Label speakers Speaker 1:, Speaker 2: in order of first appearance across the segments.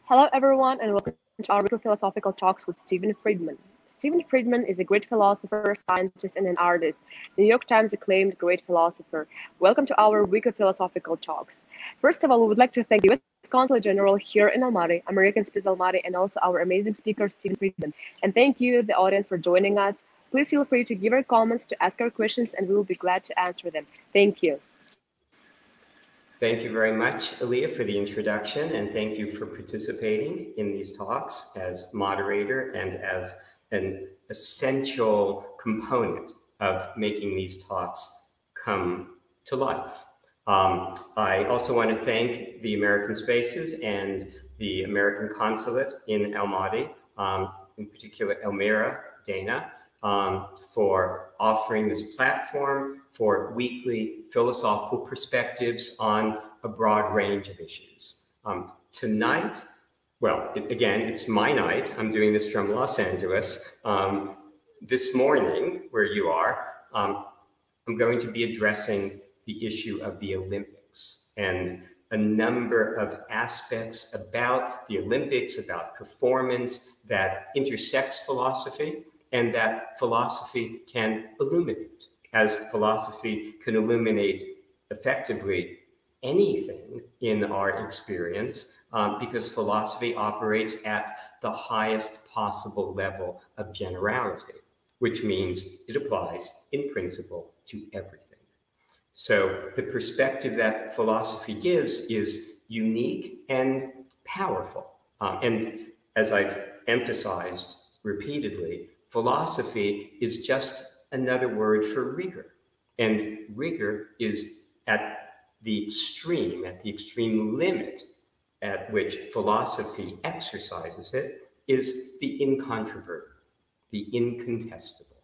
Speaker 1: Hello, everyone, and welcome to our weekly philosophical talks with Friedman. Stephen Friedman is a great philosopher, scientist, and an artist, New York Times acclaimed great philosopher. Welcome to our weekly philosophical talks. First of all, we would like to thank the U.S. Consul General here in Almaty, American Space Almaty, and also our amazing speaker, Stephen Friedman. And thank you, the audience, for joining us. Please feel free to give your comments, to ask our questions, and we will be glad to answer them. Thank you.
Speaker 2: Thank you very much, Aaliyah, for the introduction, and thank you for participating in these talks as moderator and as an essential component of making these talks come to life. I also want to thank the American Spaces and the American Consulate in Almaty, in particular Elmira, Dana, for offering this platform for weekly philosophical perspectives on a broad range of issues. Tonight, well, again, it's my night. I'm doing this from Los Angeles. This morning, where you are, I'm going to be addressing the issue of the Olympics and a number of aspects about the Olympics, about performance that intersects philosophy, and that philosophy can illuminate, as philosophy can illuminate effectively anything in our experience, because philosophy operates at the highest possible level of generality, which means it applies in principle to everything. So the perspective that philosophy gives is unique and powerful. And as I've emphasized repeatedly, philosophy is just another word for rigor. And rigor is at the extreme limit at which philosophy exercises it, is the incontrovertible, the incontestable,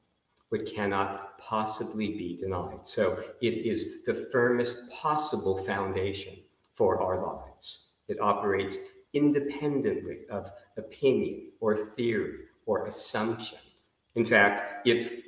Speaker 2: what cannot possibly be denied. So it is the firmest possible foundation for our lives. It operates independently of opinion or theory or assumption. In fact, if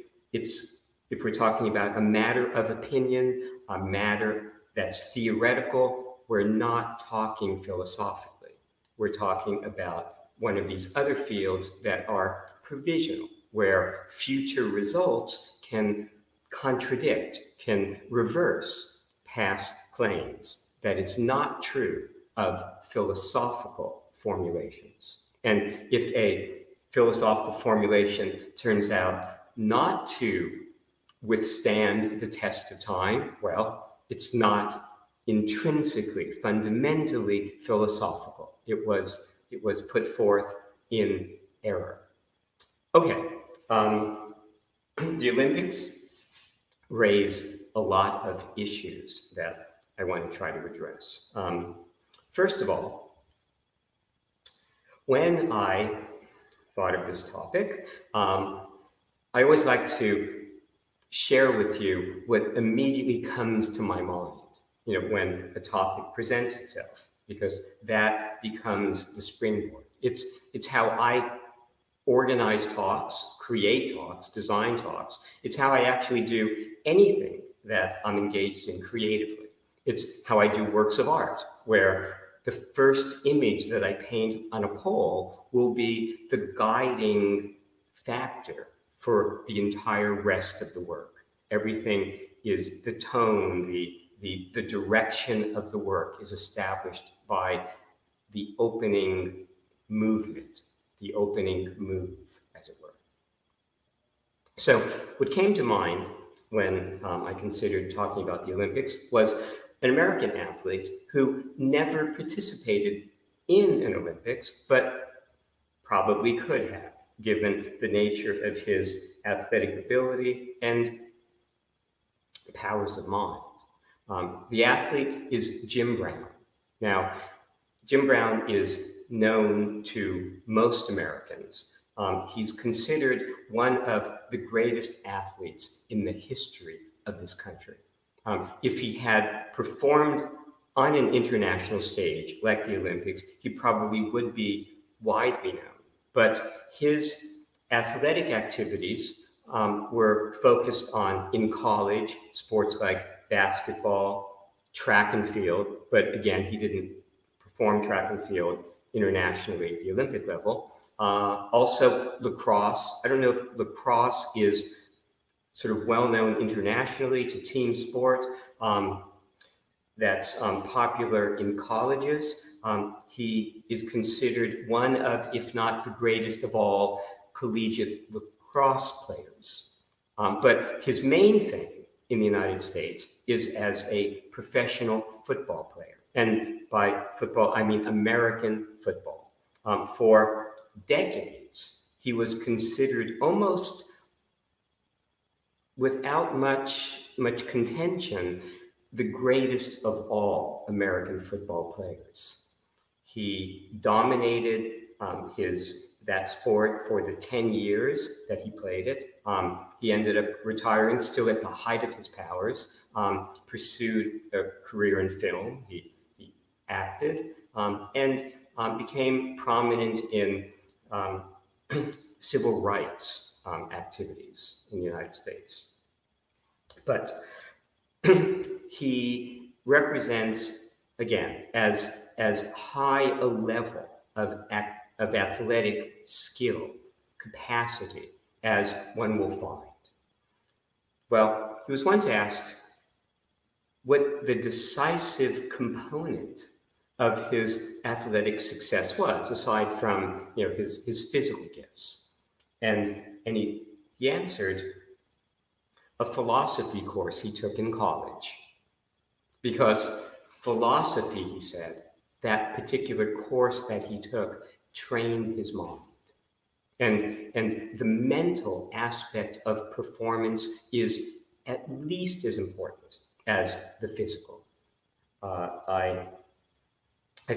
Speaker 2: we're talking about a matter of opinion, a matter that's theoretical, we're not talking philosophically. We're talking about one of these other fields that are provisional, where future results can contradict, can reverse past claims. That is not true of philosophical formulations. And if a philosophical formulation turns out not to withstand the test of time, well, it's not intrinsically, fundamentally philosophical. It was put forth in error. Okay, the Olympics raise a lot of issues that I want to try to address. First of all, when I thought of this topic, I always like to share with you what immediately comes to my mind, when a topic presents itself, because that becomes the springboard. It's how I organize talks, create talks, design talks. It's how I actually do anything that I'm engaged in creatively. It's how I do works of art, where the first image that I paint on a pole will be the guiding factor for the entire rest of the work. Everything is the tone, the direction of the work is established by the opening movement, the opening move, as it were. So what came to mind when I considered talking about the Olympics was an American athlete who never participated in an Olympics, but probably could have, given the nature of his athletic ability and powers of mind. The athlete is Jim Brown. Now, Jim Brown is known to most Americans. He's considered one of the greatest athletes in the history of this country. If he had performed on an international stage like the Olympics, he probably would be widely known. But his athletic activities were focused on, in college, sports like basketball, track and field. But again, he didn't perform track and field. internationally at the Olympic level. Also lacrosse. I don't know if lacrosse is sort of well-known internationally. It's a team sport that's popular in colleges. He is considered one of, if not the greatest of all, collegiate lacrosse players. But his main thing in the United States is as a professional football player. And by football, I mean American football. For decades, he was considered almost without much contention, the greatest of all American football players. He dominated that sport for the 10 years that he played it. He ended up retiring still at the height of his powers, pursued a career in film. He acted and became prominent in civil rights activities in the United States. But he represents, again, as high a level of athletic skill, capacity, as one will find. Well, he was once asked what the decisive component of his athletic success was, aside from his physical gifts. And he answered, a philosophy course he took in college. Because philosophy, he said, that particular course that he took trained his mind. And the mental aspect of performance is at least as important as the physical. I've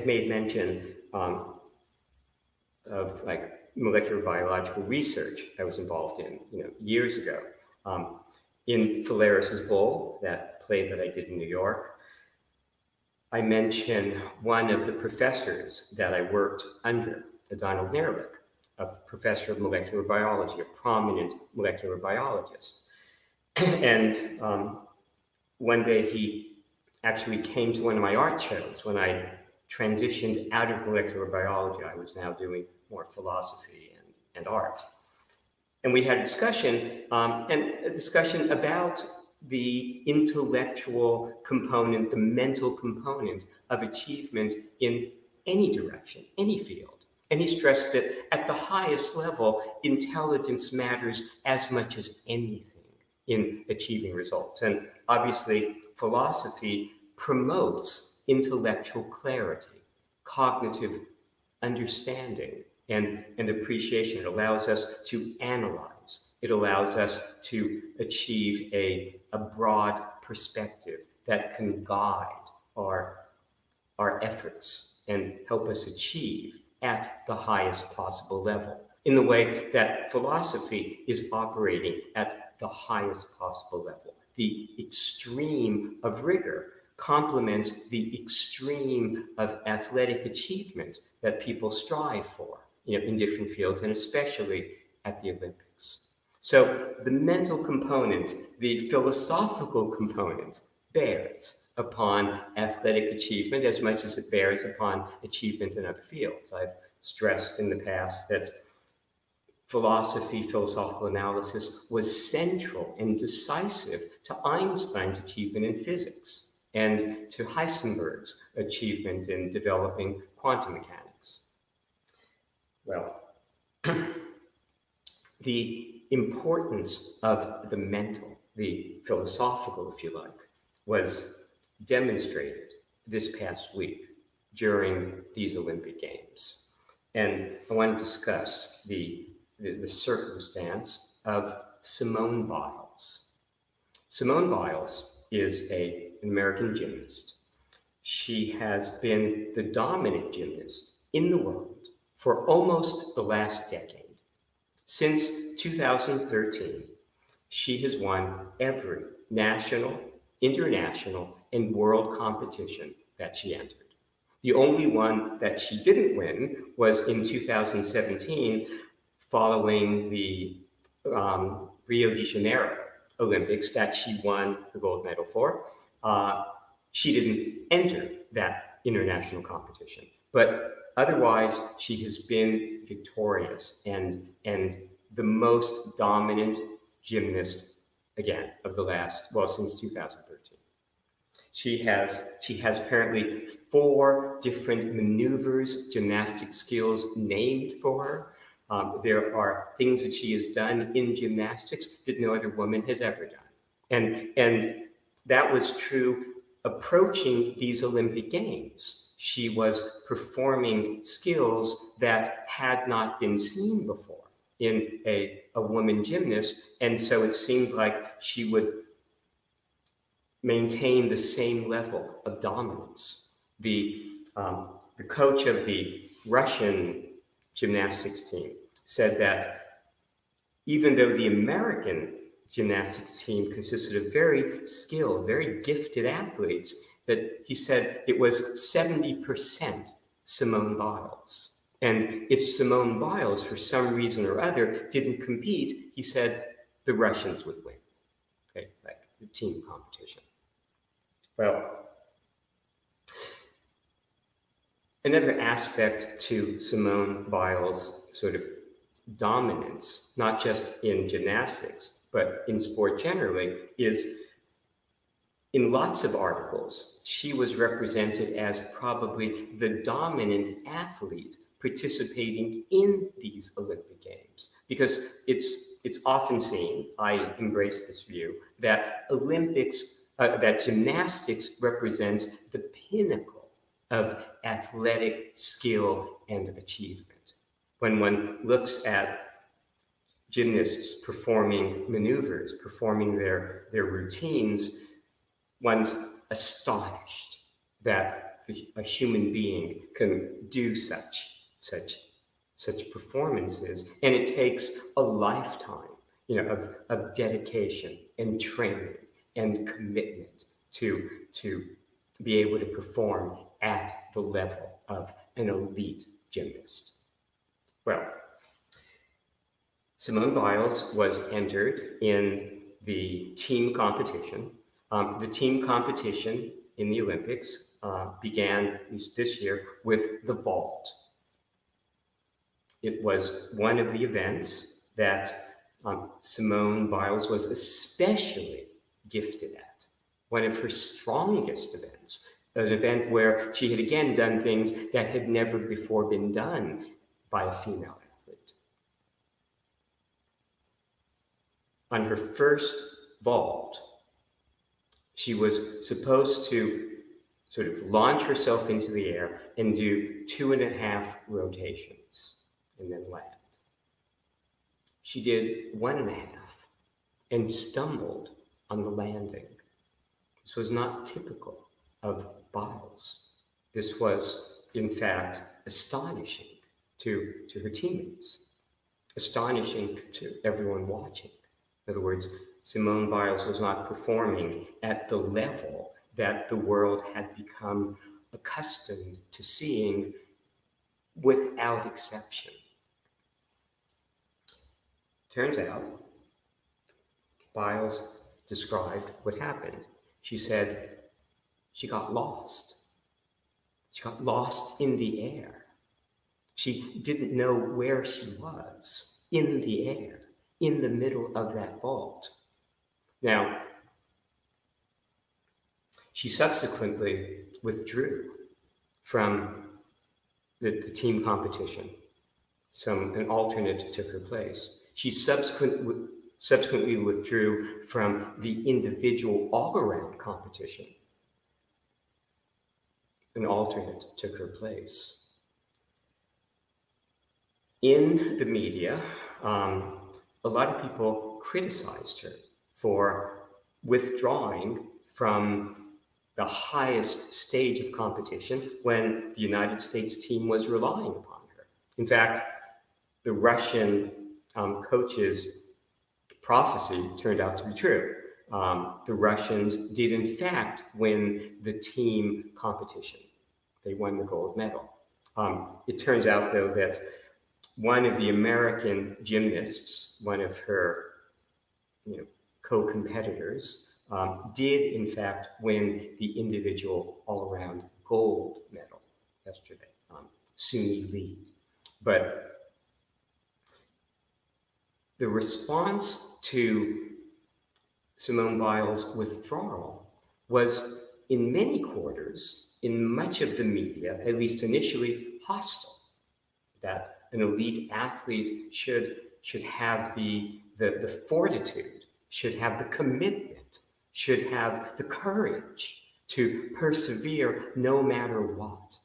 Speaker 2: made mention of like molecular biological research I was involved in years ago. In Phalaris's Bull, that play that I did in New York, I mentioned one of the professors that I worked under, Donald Nerlich, a professor of molecular biology, a prominent molecular biologist. And one day he actually came to one of my art shows when I transitioned out of molecular biology. I was now doing more philosophy and art. And we had a discussion, about the intellectual component, the mental component of achievement in any direction, any field. And he stressed that at the highest level, intelligence matters as much as anything in achieving results. And obviously, philosophy promotes intellectual clarity, cognitive understanding, and appreciation. It allows us to analyze. It allows us to achieve a broad perspective that can guide our efforts and help us achieve at the highest possible level, in the way that philosophy is operating at the highest possible level. The extreme of rigor complements the extreme of athletic achievement that people strive for in different fields, and especially at the Olympics. So the mental component, the philosophical component, bears upon athletic achievement as much as it bears upon achievement in other fields. I've stressed in the past that philosophical analysis was central and decisive to Einstein's achievement in physics and to Heisenberg's achievement in developing quantum mechanics. Well, the importance of the mental, the philosophical, if you like, was demonstrated this past week during these Olympic Games. And I want to discuss the circumstance of Simone Biles. Simone Biles is an American gymnast. She has been the dominant gymnast in the world for almost the last decade. Since 2013, she has won every national, international, and world competition that she entered. The only one that she didn't win was in 2017, following the Rio de Janeiro Olympics that she won the gold medal for. She didn't enter that international competition. But otherwise, she has been victorious and the most dominant gymnast, again, of the last, well, since 2013. She has apparently 4 different maneuvers, gymnastic skills named for her. There are things that she has done in gymnastics that no other woman has ever done. And that was true approaching these Olympic Games. She was performing skills that had not been seen before in a woman gymnast. And so it seemed like she would maintain the same level of dominance. The coach of the Russian gymnastics team said that even though the American gymnastics team consisted of very skilled, very gifted athletes, that he said it was 70% Simone Biles. And if Simone Biles, for some reason or other, didn't compete, he said the Russians would win. Okay, like the team competition. Well, another aspect to Simone Biles' sort of dominance, not just in gymnastics, but in sport generally, is in lots of articles, she was represented as probably the dominant athlete participating in these Olympic Games. Because it's often seen, I embrace this view, that that gymnastics represents the pinnacle of athletic skill and achievement. When one looks at gymnasts performing maneuvers, performing their routines, one's astonished that a human being can do such performances, and it takes a lifetime, of dedication and training and commitment to be able to perform at the level of an elite gymnast. Well, Simone Biles was entered in the team competition. The team competition in the Olympics began, at least this year, with the vault. It was one of the events that Simone Biles was especially gifted at, one of her strongest events, an event where she had again done things that had never before been done by a female athlete. On her first vault, she was supposed to sort of launch herself into the air and do 2.5 rotations and then land. She did 1.5 and stumbled on the landing. This was not typical of Biles. This was, in fact, astonishing to her teammates, astonishing to everyone watching. In other words, Simone Biles was not performing at the level that the world had become accustomed to seeing without exception. Turns out, Biles described what happened. She said she got lost. She got lost in the air. She didn't know where she was in the air, in the middle of that vault. Now, she subsequently withdrew from the team competition. An alternate took her place. She subsequently withdrew from the individual all-around competition. An alternate took her place. In the media, a lot of people criticized her for withdrawing from the highest stage of competition when the United States team was relying upon her. In fact, the Russian coach's prophecy turned out to be true. The Russians did, in fact, win the team competition. They won the gold medal. It turns out, though, that one of the American gymnasts, one of her co-competitors, did, in fact, win the individual all-around gold medal yesterday. Sunni lead. But the response to Simone Biles' withdrawal was, in many quarters, in much of the media, at least initially, hostile. That an elite athlete should have the fortitude, should have the commitment, should have the courage to persevere no matter what,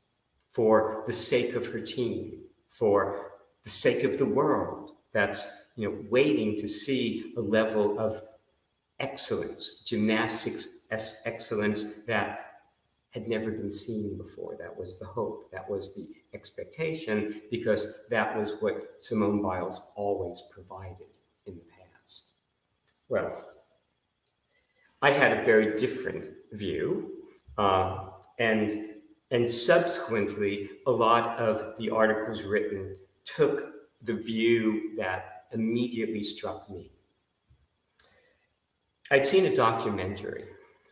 Speaker 2: for the sake of her team, for the sake of the world that's waiting to see a level of excellence, gymnastics excellence that had never been seen before. That was the hope, that was the expectation, because that was what Simone Biles always provided in the past. Well, I had a very different view, and subsequently, a lot of the articles written took the view that immediately struck me. I'd seen a documentary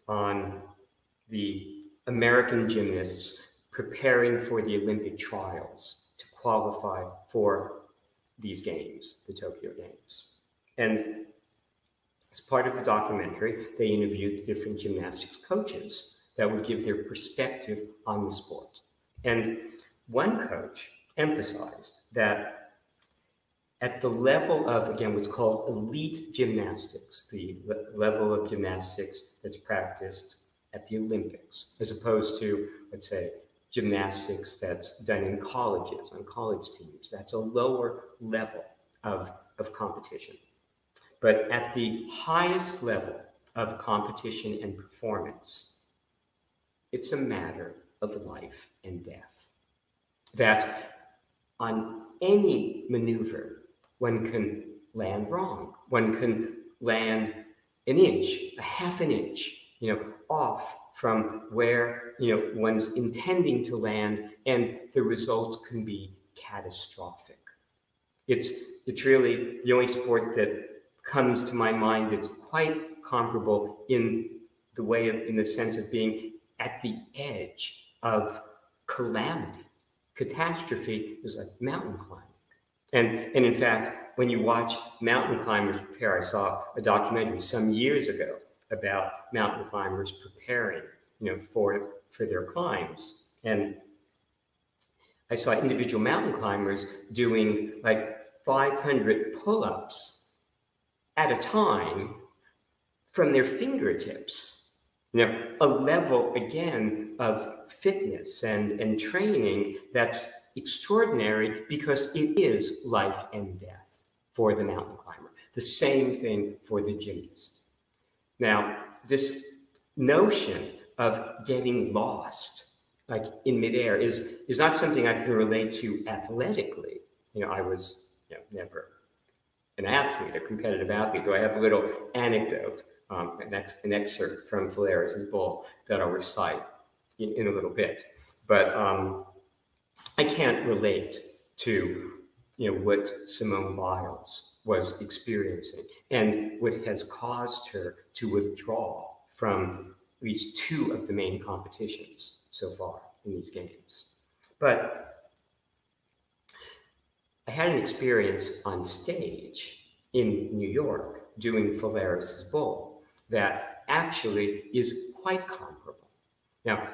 Speaker 2: on the American gymnasts preparing for the Olympic trials to qualify for these games, the Tokyo Games. And as part of the documentary, they interviewed different gymnastics coaches that would give their perspective on the sport. And one coach emphasized that at the level of, again, what's called elite gymnastics, the level of gymnastics that's practiced at the Olympics, as opposed to, let's say, gymnastics that's done in colleges, on college teams. That's a lower level of competition. But at the highest level of competition and performance, it's a matter of life and death. That on any maneuver, one can land wrong. One can land an inch, a half an inch, off from where, one's intending to land, and the results can be catastrophic. It's really the only sport that comes to my mind that's quite comparable in the sense of being at the edge of calamity. Catastrophe is like mountain climbing. And in fact, when you watch mountain climbers prepare, I saw a documentary some years ago about mountain climbers preparing, for their climbs. And I saw individual mountain climbers doing like 500 pull-ups at a time from their fingertips. A level, again, of fitness and training that's extraordinary, because it is life and death for the mountain climber. The same thing for the gymnast. Now, this notion of getting lost, like in midair, is not something I can relate to athletically. I was never an athlete, a competitive athlete, though I have a little anecdote, an excerpt from Phalaris's bull that I'll recite in a little bit. But I can't relate to what Simone Biles was experiencing and what has caused her to withdraw from at least two of the main competitions so far in these games. But I had an experience on stage in New York doing Phalaris's bull that actually is quite comparable. Now,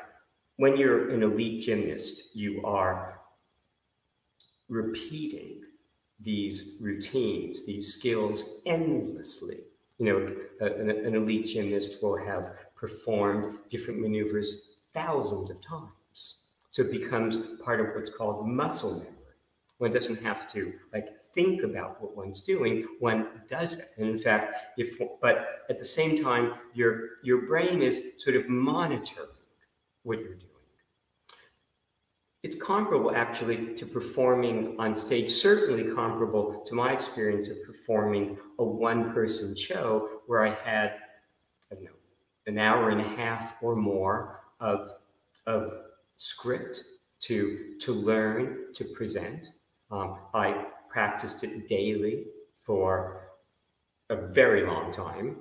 Speaker 2: when you're an elite gymnast, you are repeating these routines, these skills endlessly. An elite gymnast will have performed different maneuvers thousands of times. So it becomes part of what's called muscle memory. One doesn't have to think about what one's doing, one does it. And in fact, but at the same time, your brain is sort of monitoring what you're doing. It's comparable, actually, to performing on stage, certainly comparable to my experience of performing a one-person show where I had, an hour and a half or more of script to learn, to present. I practiced it daily for a very long time,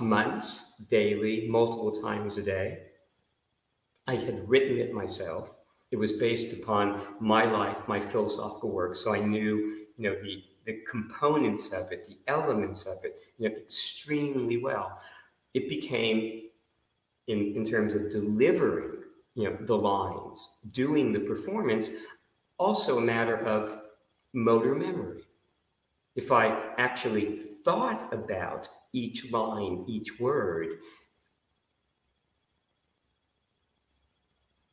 Speaker 2: months, daily, multiple times a day. I had written it myself. It was based upon my life, my philosophical work. So I knew, the components of it, the elements of it, extremely well. It became, in terms of delivering, the lines, doing the performance, also a matter of motor memory. If I actually thought about each line, each word,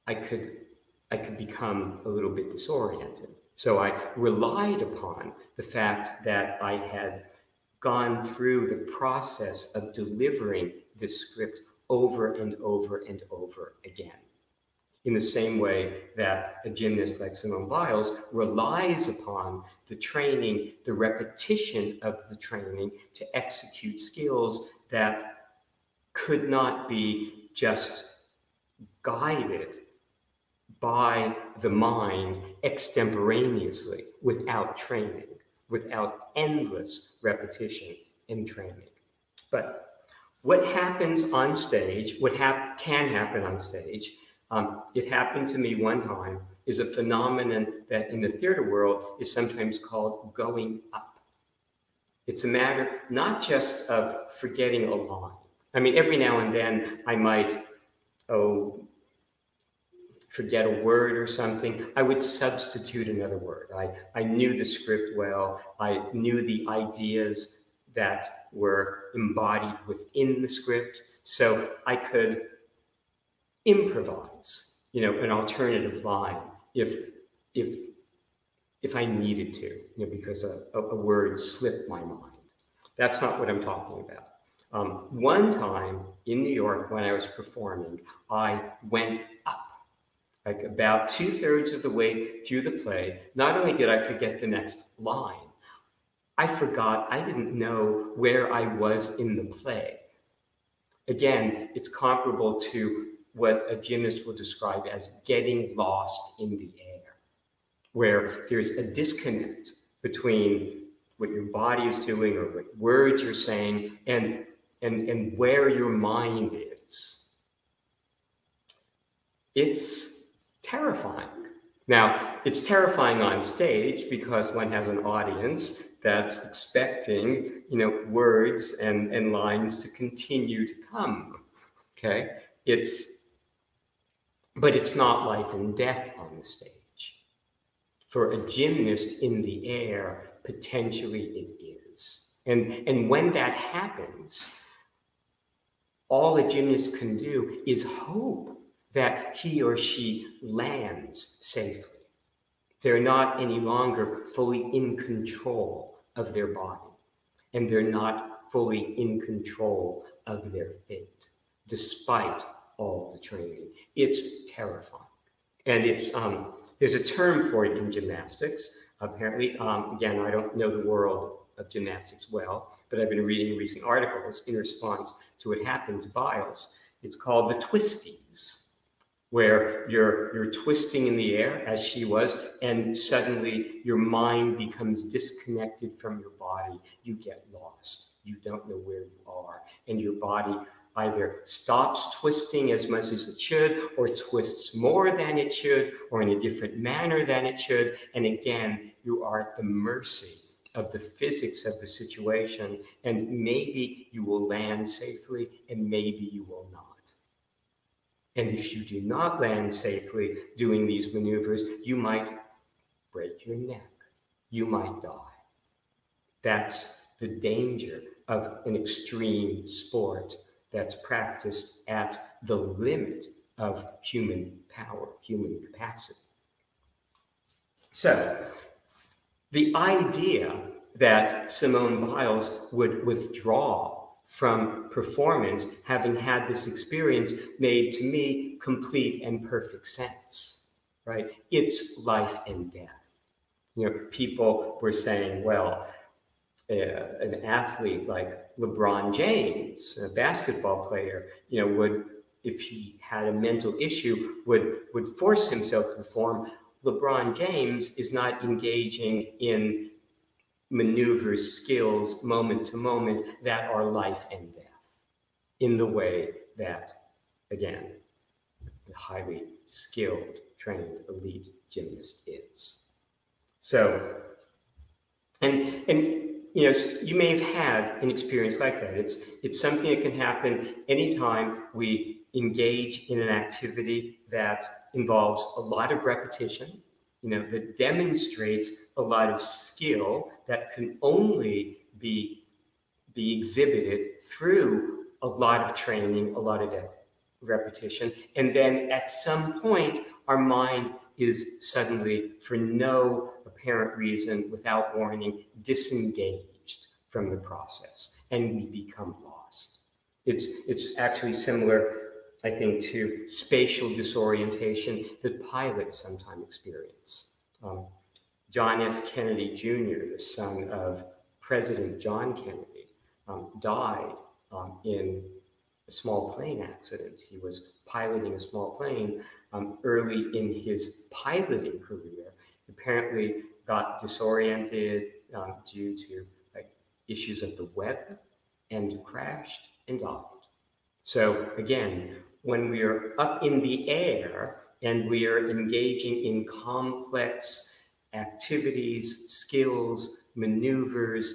Speaker 2: I could become a little bit disoriented. So I relied upon the fact that I had gone through the process of delivering this script over and over and over again. In the same way that a gymnast like Simone Biles relies upon the training, the repetition of the training to execute skills that could not be just guided by the mind extemporaneously without training, without endless repetition and training. But what happens on stage, what can happen on stage, it happened to me one time, is a phenomenon that in the theater world is sometimes called going up. It's a matter not just of forgetting a line. I mean, every now and then I might, forget a word or something. I would substitute another word. I knew the script well. I knew the ideas that were embodied within the script. So I could improvise, an alternative line if I needed to, because a word slipped my mind. That's not what I'm talking about. One time in New York when I was performing, I went up. Like about 2/3 of the way through the play. Not only did I forget the next line, I forgot, I didn't know where I was in the play. Again, it's comparable to what a gymnast will describe as getting lost in the air, where there's a disconnect between what your body is doing or what words you're saying and where your mind is. It's terrifying. Now, it's terrifying on stage because one has an audience that's expecting, words and lines to continue to come, okay? But it's not life and death on the stage. For a gymnast in the air, potentially it is. And when that happens, all a gymnast can do is hope that he or she lands safely. They're not any longer fully in control of their body, and they're not fully in control of their fate, despite all the training. It's terrifying. And there's a term for it in gymnastics, apparently. Again, I don't know the world of gymnastics well, but I've been reading recent articles in response to what happened to Biles. It's called the Twisties, where you're twisting in the air as she was, and suddenly your mind becomes disconnected from your body. You get lost. You don't know where you are. And your body either stops twisting as much as it should, or twists more than it should, or in a different manner than it should. And again, you are at the mercy of the physics of the situation. And maybe you will land safely, and maybe you will not. And if you do not land safely doing these maneuvers, you might break your neck. You might die. That's the danger of an extreme sport that's practiced at the limit of human power, human capacity. So, the idea that Simone Biles would withdraw from performance, having had this experience, made to me complete and perfect sense, right? It's life and death. People were saying, well, an athlete like LeBron James, a basketball player, would, if he had a mental issue, would force himself to perform. LeBron James is not engaging in maneuvers, skills, moment to moment, that are life and death in the way that, again, a highly skilled, trained elite gymnast is. So, and you know, you may have had an experience like that. It's something that can happen anytime we engage in an activity that involves a lot of repetition, you know, that demonstrates a lot of skill that can only be exhibited through a lot of training, a lot of repetition. And then at some point, our mind is suddenly, for no apparent reason, without warning, disengaged from the process, and we become lost. It's actually similar, I think, to spatial disorientation that pilots sometimes experience. John F. Kennedy Jr., the son of President John Kennedy, died in a small plane accident. He was piloting a small plane early in his piloting career. Apparently got disoriented due to issues of the weather and crashed and died. So again, when we are up in the air and we are engaging in complex activities, skills, maneuvers,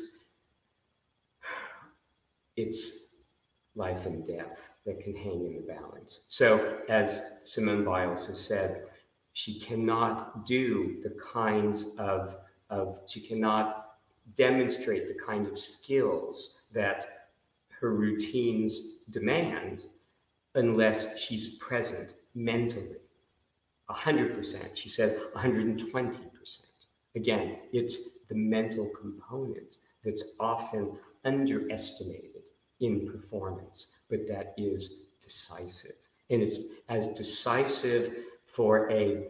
Speaker 2: it's life and death that can hang in the balance. So as Simone Biles has said, she cannot do the kinds of she cannot demonstrate the kind of skills that her routines demand unless she's present mentally. 100%. She said 120%. Again, it's the mental component that's often underestimated in performance, but that is decisive. And it's as decisive for an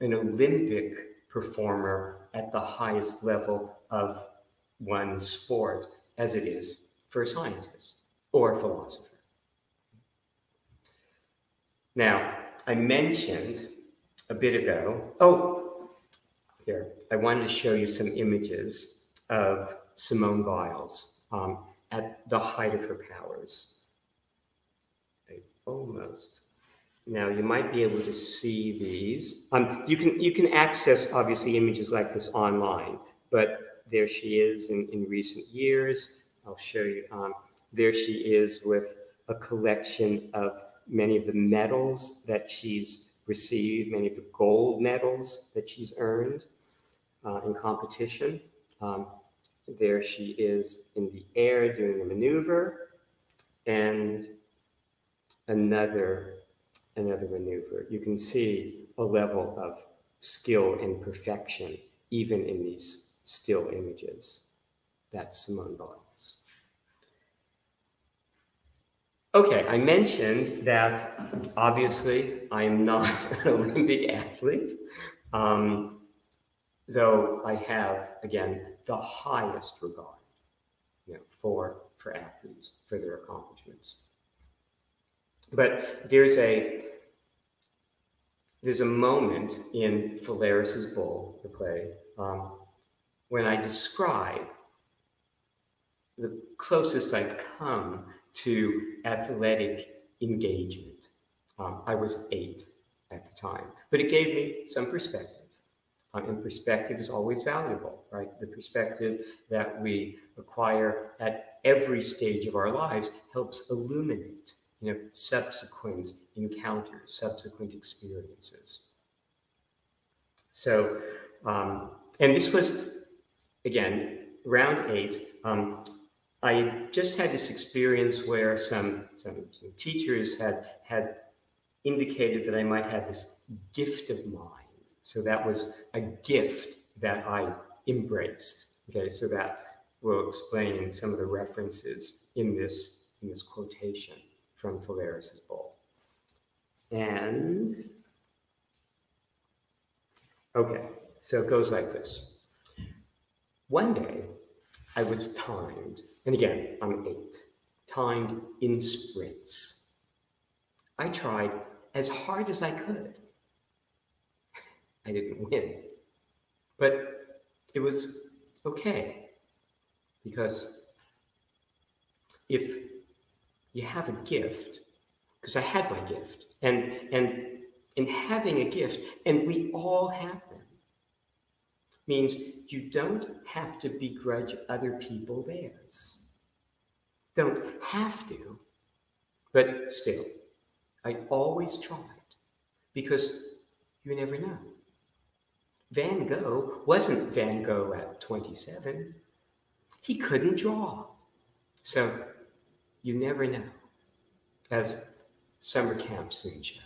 Speaker 2: Olympic performer at the highest level of one's sport as it is for a scientist or a philosopher. Now, I mentioned a bit ago, here, I wanted to show you some images of Simone Biles at the height of her powers. Now you might be able to see these. You can access obviously images like this online, but there she is in recent years. I'll show you. There she is with a collection of many of the medals that she's received, many of the gold medals that she's earned in competition. There she is in the air doing a maneuver, and another maneuver. You can see a level of skill and perfection even in these still images. That's Simone Biles. Okay, I mentioned that obviously I am not an Olympic athlete, though I have, again, the highest regard, for athletes, for their accomplishments. But there's a moment in Phalaris's Bull, the play, when I describe the closest I've come to athletic engagement. I was 8 at the time, but it gave me some perspective. And perspective is always valuable, right? The perspective that we acquire at every stage of our lives helps illuminate, subsequent encounters, subsequent experiences. So, and this was, again, around 8. I just had this experience where some teachers had indicated that I might have this gift of mind. So that was a gift that I embraced. Okay, so that will explain in some of the references in this quotation from Phalaris's Bull. And okay, so it goes like this. One day, I was timed, and again, I'm 8, timed in sprints. I tried as hard as I could. I didn't win, but it was okay, because if you have a gift, because I had my gift, and And having a gift, and we all have them, means you don't have to begrudge other people theirs. Don't have to, but still, I always tried, because you never know. Van Gogh wasn't Van Gogh at 27. He couldn't draw. So you never know, as summer camp soon showed.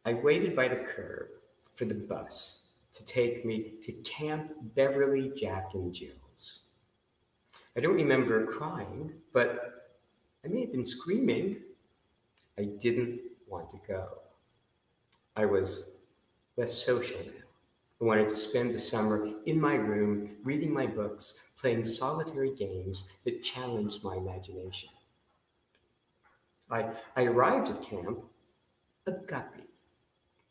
Speaker 2: I waited by the curb for the bus to take me to Camp Beverly Jack and Jill's. I don't remember crying, but I may have been screaming. I didn't want to go. I was less social now. I wanted to spend the summer in my room, reading my books, playing solitary games that challenged my imagination. I arrived at camp a guppy,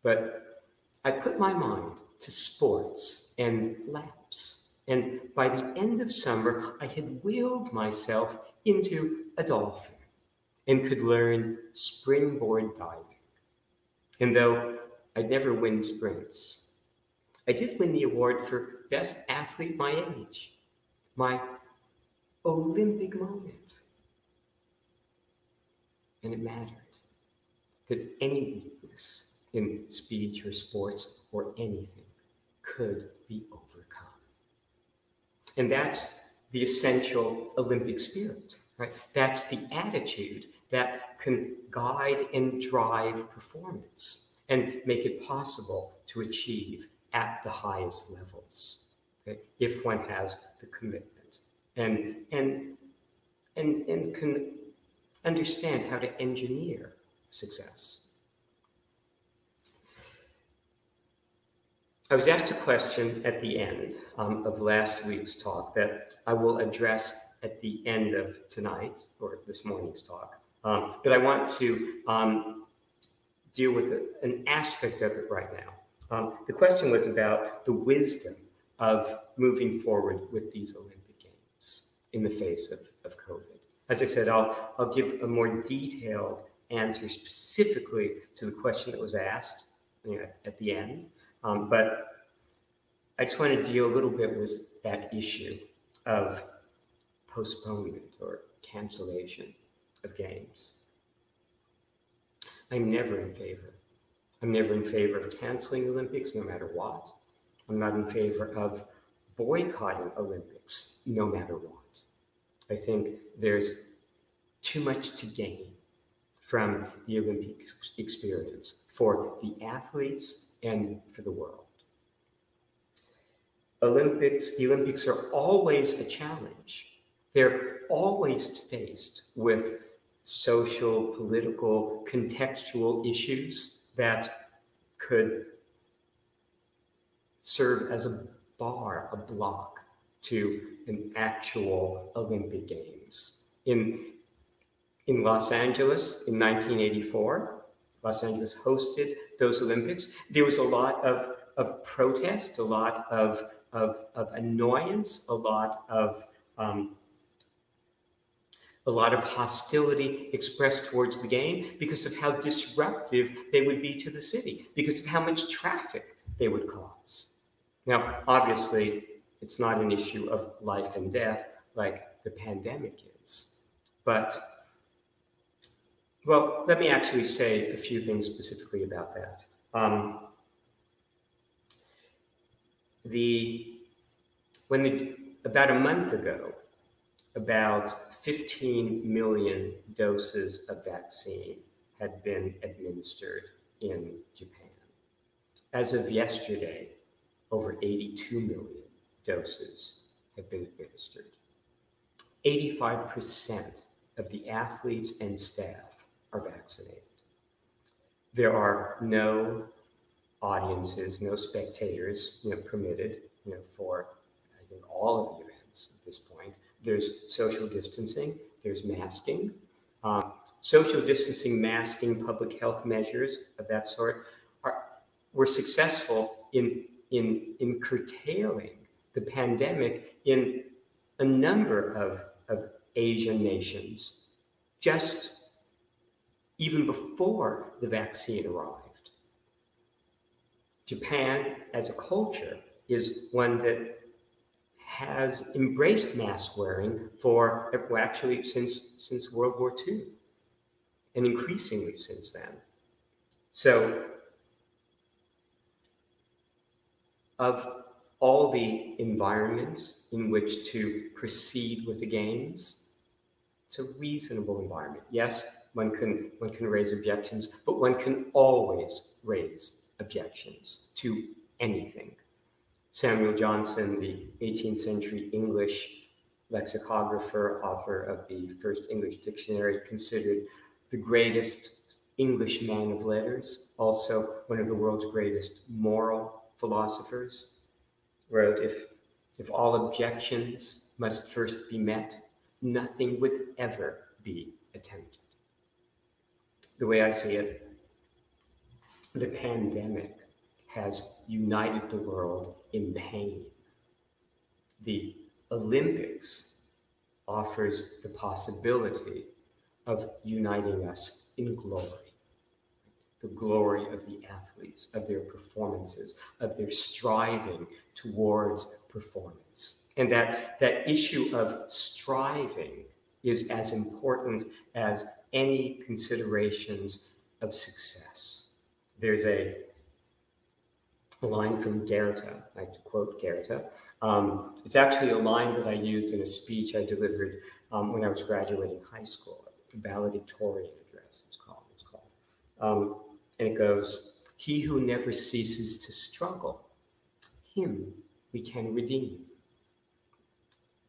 Speaker 2: but I put my mind to sports and laps. And by the end of summer, I had willed myself into a dolphin and could learn springboard diving. And though I'd never win sprints, I did win the award for best athlete my age, my Olympic moment. And it mattered that any weakness in speech or sports or anything could be overcome. And that's the essential Olympic spirit, right? That's the attitude that can guide and drive performance and make it possible to achieve at the highest levels, okay? If one has the commitment and can understand how to engineer success. I was asked a question at the end of last week's talk that I will address at the end of tonight's or this morning's talk, but I want to deal with an aspect of it right now. The question was about the wisdom of moving forward with these Olympic Games in the face of COVID. As I said, I'll give a more detailed answer specifically to the question that was asked, at the end. But I just want to deal a little bit with that issue of postponement or cancellation of games. I'm never in favor. I'm never in favor of canceling the Olympics, no matter what. I'm not in favor of boycotting Olympics, no matter what. I think there's too much to gain from the Olympic experience for the athletes and for the world. The Olympics are always a challenge. They're always faced with social, political, contextual issues that could serve as a block to an actual Olympic Games. In Los Angeles in 1984, Los Angeles hosted those Olympics. There was a lot of protest, a lot of annoyance, a lot of hostility expressed towards the game because of how disruptive they would be to the city, because of how much traffic they would cause. Now, obviously, it's not an issue of life and death like the pandemic is. But, well, let me actually say a few things specifically about that. About a month ago, about 15 million doses of vaccine had been administered in Japan. As of yesterday, over 82 million doses have been administered. 85% of the athletes and staff are vaccinated. There are no audiences, no spectators, permitted, for I think all of the events at this point. There's social distancing, there's masking. Social distancing, masking, public health measures of that sort were successful in curtailing the pandemic in a number of Asian nations just even before the vaccine arrived. Japan, as a culture, is one that has embraced mask wearing for, well, actually since World War II, and increasingly since then. So, of all the environments in which to proceed with the games, it's a reasonable environment. Yes, one can raise objections, but one can always raise objections to anything. Samuel Johnson, the 18th century English lexicographer, author of the first English dictionary, considered the greatest English man of letters, also one of the world's greatest moral philosophers, wrote, if all objections must first be met, nothing would ever be attempted. The way I see it, the pandemic has united the world in pain. The Olympics offers the possibility of uniting us in glory. The glory of the athletes, of their performances, of their striving towards performance. And that issue of striving is as important as any considerations of success. There's a line from Goethe, I like to quote Goethe. It's actually a line that I used in a speech I delivered when I was graduating high school, a valedictorian address, it's called. And it goes, "He who never ceases to struggle, him we can redeem."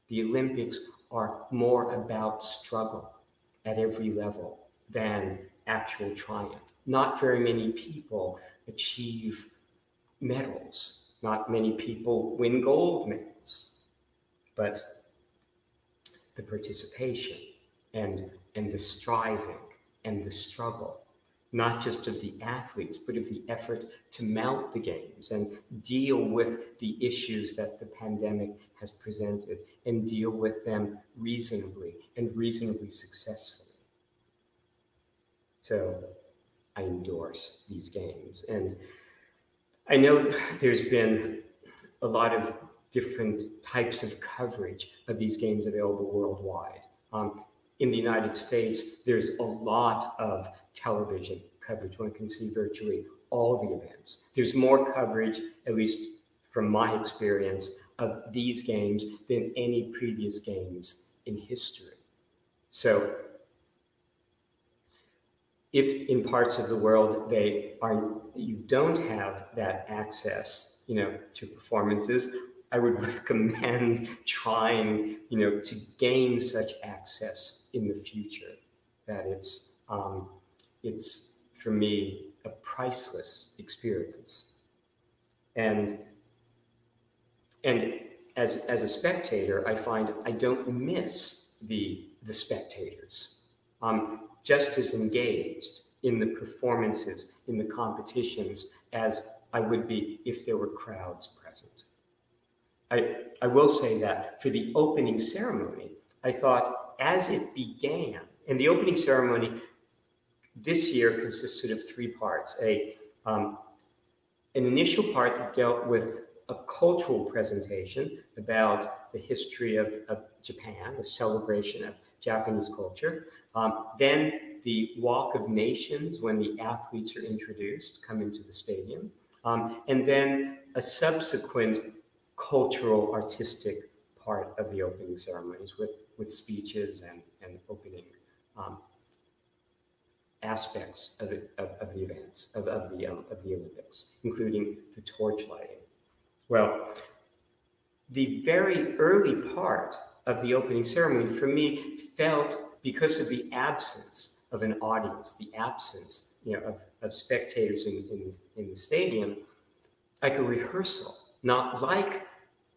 Speaker 2: The Olympics are more about struggle at every level than actual triumph. Not very many people achieve medals. Not many people win gold medals. But the participation and the striving and the struggle, not just of the athletes, but of the effort to mount the games and deal with the issues that the pandemic has presented and deal with them reasonably and reasonably successfully. So I endorse these games. And I know there's been a lot of different types of coverage of these games available worldwide. In the United States, there's a lot of television coverage. One can see virtually all the events. There's more coverage, at least from my experience, of these games than any previous games in history. So if in parts of the world you don't have that access, to performances, I would recommend trying, to gain such access in the future. That it's for me a priceless experience. And as a spectator, I find I don't miss the spectators. I'm just as engaged in the performances, in the competitions, as I would be if there were crowds present. I will say that for the opening ceremony, I thought as it began, and the opening ceremony this year consisted of three parts. An initial part that dealt with a cultural presentation about the history of Japan, the celebration of Japanese culture. Then the Walk of Nations, when the athletes are introduced, come into the stadium. And then a subsequent cultural, artistic part of the opening ceremonies with speeches and opening aspects of the events, of the Olympics, including the torch lighting. Well, the very early part of the opening ceremony for me felt, because of the absence of an audience, the absence of spectators in the stadium, like a rehearsal, not like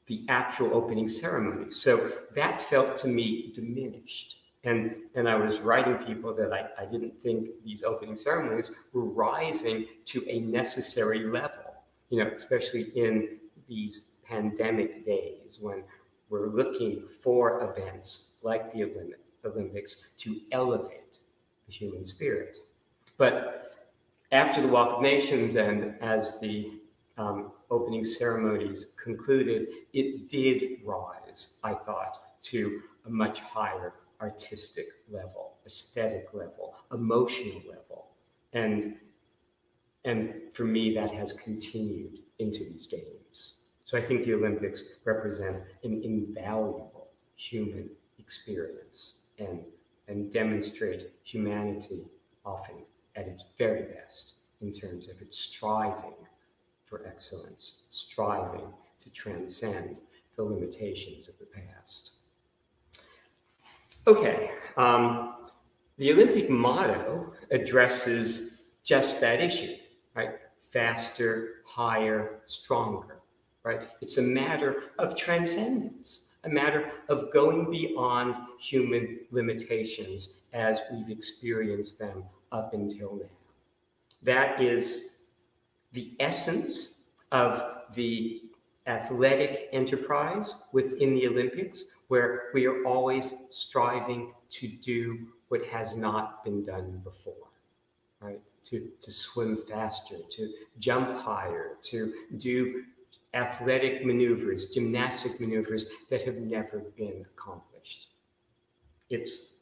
Speaker 2: the actual opening ceremony. So that felt to me diminished. And I was writing people that I didn't think these opening ceremonies were rising to a necessary level, especially in these pandemic days when we're looking for events like the Olympics to elevate the human spirit. But after the Walk of Nations and as the opening ceremonies concluded, it did rise, I thought, to a much higher artistic level, aesthetic level, emotional level. And for me, that has continued into these games. So I think the Olympics represent an invaluable human experience and demonstrate humanity often at its very best in terms of its striving for excellence, striving to transcend the limitations of the past. Okay, the Olympic motto addresses just that issue, right? Faster, higher, stronger, right? It's a matter of transcendence, a matter of going beyond human limitations as we've experienced them up until now. That is the essence of the athletic enterprise within the Olympics, where we are always striving to do what has not been done before, right? To swim faster, to jump higher, to do athletic maneuvers, gymnastic maneuvers that have never been accomplished. It's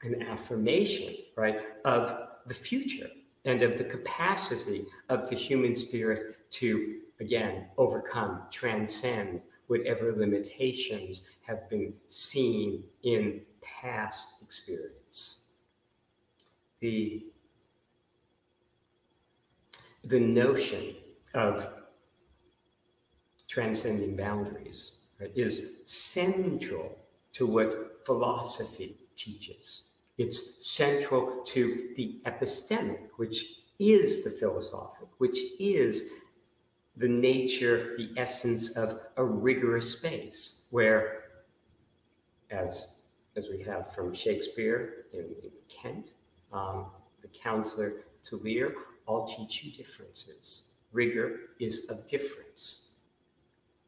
Speaker 2: an affirmation, right, of the future and of the capacity of the human spirit to, again, overcome, transcend whatever limitations have been seen in past experience. The notion of transcending boundaries, right, is central to what philosophy teaches. It's central to the epistemic, which is the philosophic, which is the nature, the essence of a rigorous space where, as we have from Shakespeare in Kent, the counselor to Lear, I'll teach you differences. Rigor is of difference.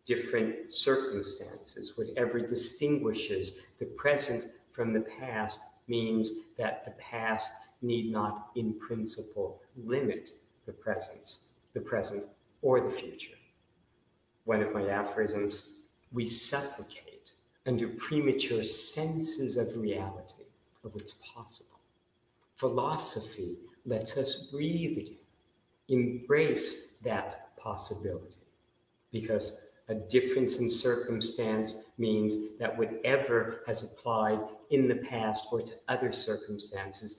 Speaker 2: Different circumstances, whatever distinguishes the present from the past means that the past need not in principle limit the present or the future. One of my aphorisms, we suffocate under premature senses of reality, of what's possible. Philosophy lets us breathe again, embrace that possibility, because a difference in circumstance means that whatever has applied in the past or to other circumstances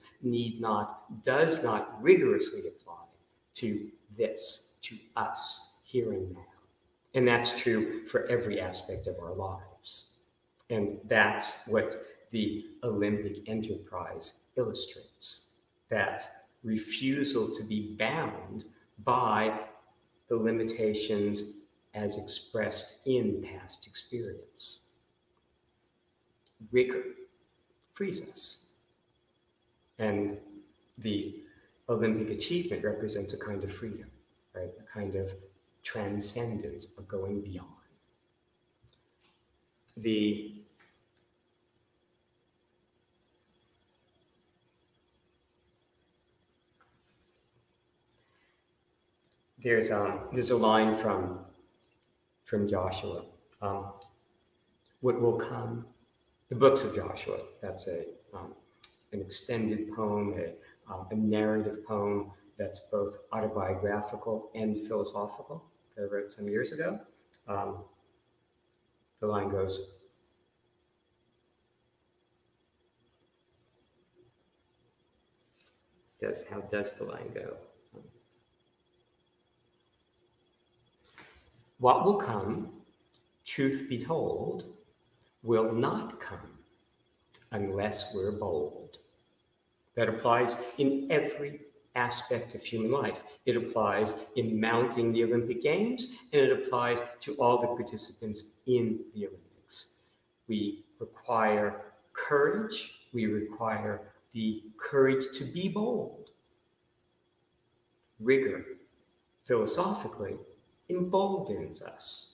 Speaker 2: does not rigorously apply to this, to us, here and now. And that's true for every aspect of our lives. And that's what the Olympic enterprise illustrates, that refusal to be bound by the limitations as expressed in past experience. Rigor frees us. And the Olympic achievement represents a kind of freedom, right? A kind of transcendence, of going beyond. There's a line from Joshua. What will come? The books of Joshua. That's an extended poem, a narrative poem that's both autobiographical and philosophical that I wrote some years ago. The line goes, how does the line go? What will come, truth be told, will not come unless we're bold. That applies in every aspect of human life. It applies in mounting the Olympic Games, and it applies to all the participants in the Olympics. We require courage. We require the courage to be bold. Rigor, philosophically, emboldens us,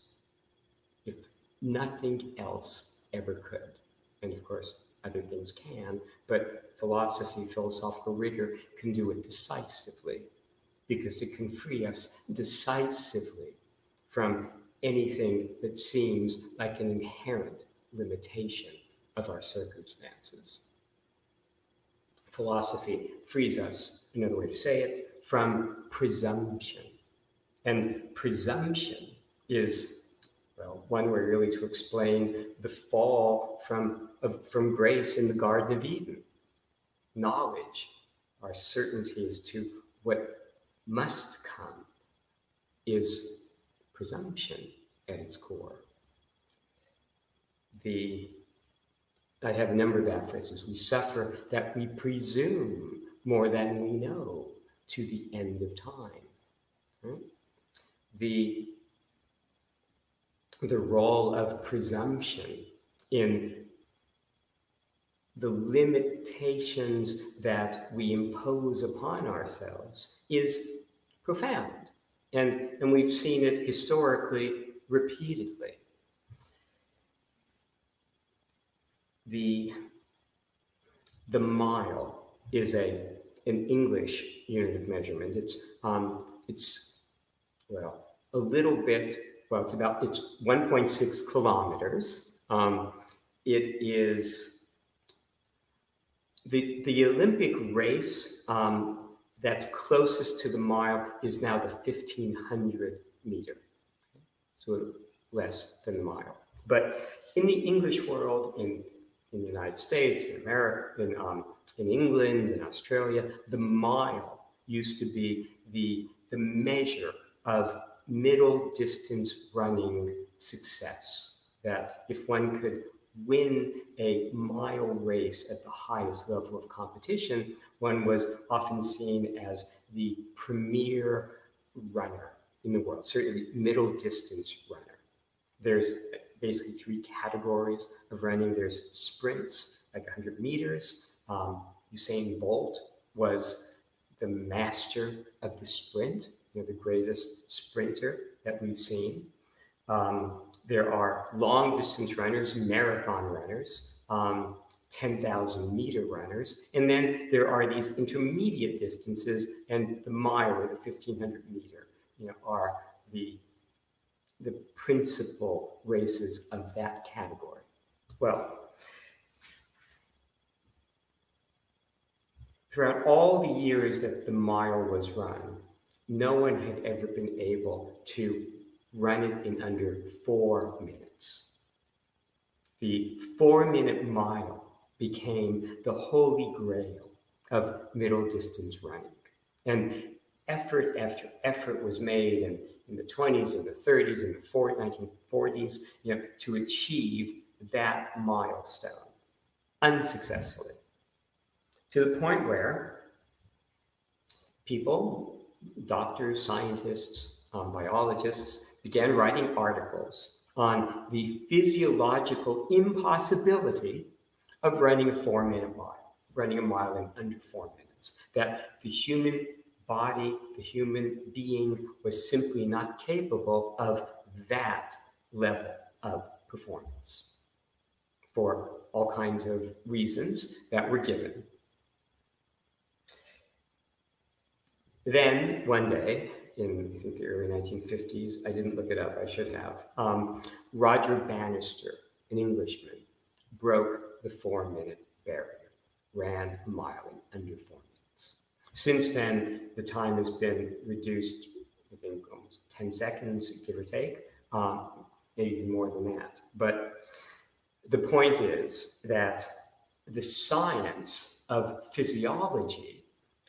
Speaker 2: if nothing else ever could. And of course, Other things can, but philosophy, philosophical rigor can do it decisively because it can free us decisively from anything that seems like an inherent limitation of our circumstances. Philosophy frees us, another way to say it, from presumption. And presumption is, well, one way really to explain the fall from grace in the Garden of Eden. Knowledge, our certainty as to what must come, is presumption at its core. I have a number of aphorisms. We suffer that we presume more than we know to the end of time. Right? The role of presumption in the limitations that we impose upon ourselves is profound. And we've seen it historically repeatedly. The mile is an English unit of measurement. It's a little bit, it's 1.6 kilometers. It is the Olympic race that's closest to the mile is now the 1,500 meter, so less than the mile. But in the English world, in the United States, in America, in England, in Australia, the mile used to be the measure of middle distance running success. That if one could win a mile race at the highest level of competition, one was often seen as the premier runner in the world, certainly middle distance runner. There's basically three categories of running. There's sprints, like 100 meters. Usain Bolt was the master of the sprint, the greatest sprinter that we've seen. There are long distance runners, marathon runners, 10,000 meter runners. And then there are these intermediate distances, and the mile or the 1,500 meter, are the principal races of that category. Well, throughout all the years that the mile was run, no one had ever been able to run it in under 4 minutes. The 4-minute mile became the holy grail of middle distance running. And effort after effort was made in the 20s and the 30s and the 1940s, to achieve that milestone unsuccessfully. To the point where people, doctors, scientists, biologists, began writing articles on the physiological impossibility of running a 4-minute mile, running a mile in under 4 minutes, that the human body, the human being was simply not capable of that level of performance for all kinds of reasons that were given. Then one day, in I think the early 1950s, I didn't look it up, I should have, Roger Bannister, an Englishman, broke the 4-minute barrier, ran a mile in under 4 minutes. Since then, the time has been reduced, I think, almost 10 seconds, give or take, maybe even more than that. But the point is that the science of physiology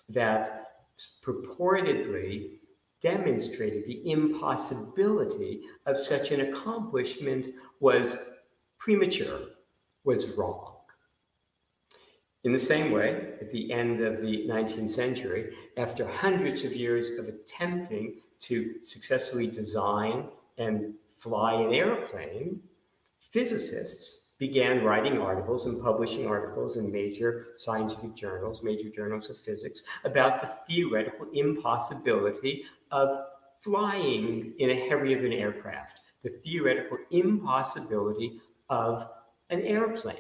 Speaker 2: that purportedly demonstrated the impossibility of such an accomplishment was premature, was wrong. In the same way, at the end of the 19th century, after hundreds of years of attempting to successfully design and fly an airplane, physicists began writing articles and publishing articles in major scientific journals, major journals of physics, about the theoretical impossibility of flying in a heavier than aircraft, the theoretical impossibility of an airplane.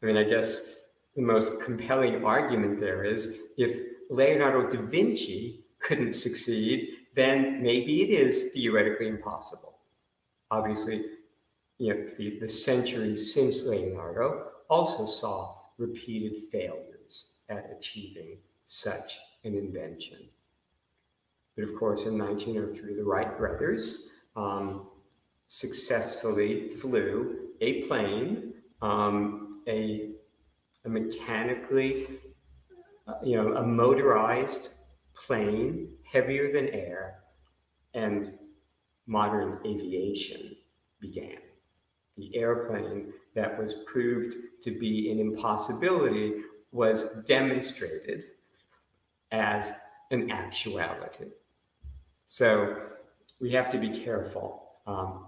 Speaker 2: I mean, I guess the most compelling argument there is if Leonardo da Vinci couldn't succeed, then maybe it is theoretically impossible. Obviously, the centuries since Leonardo also saw repeated failures at achieving such an invention. But of course, in 1903, the Wright brothers successfully flew a plane, a mechanically, a motorized plane, heavier than air, and modern aviation began. The airplane that was proved to be an impossibility was demonstrated as an actuality. So we have to be careful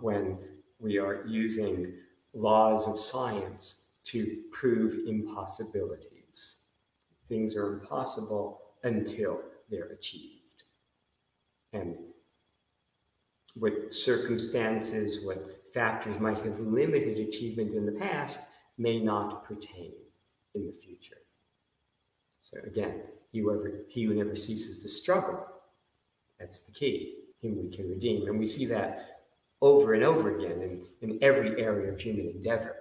Speaker 2: when we are using laws of science to prove impossibilities. Things are impossible until they're achieved. And what circumstances, what factors might have limited achievement in the past may not pertain in the future. So again, he who never ceases to struggle, that's the key, him we can redeem. And we see that over and over again in every area of human endeavor.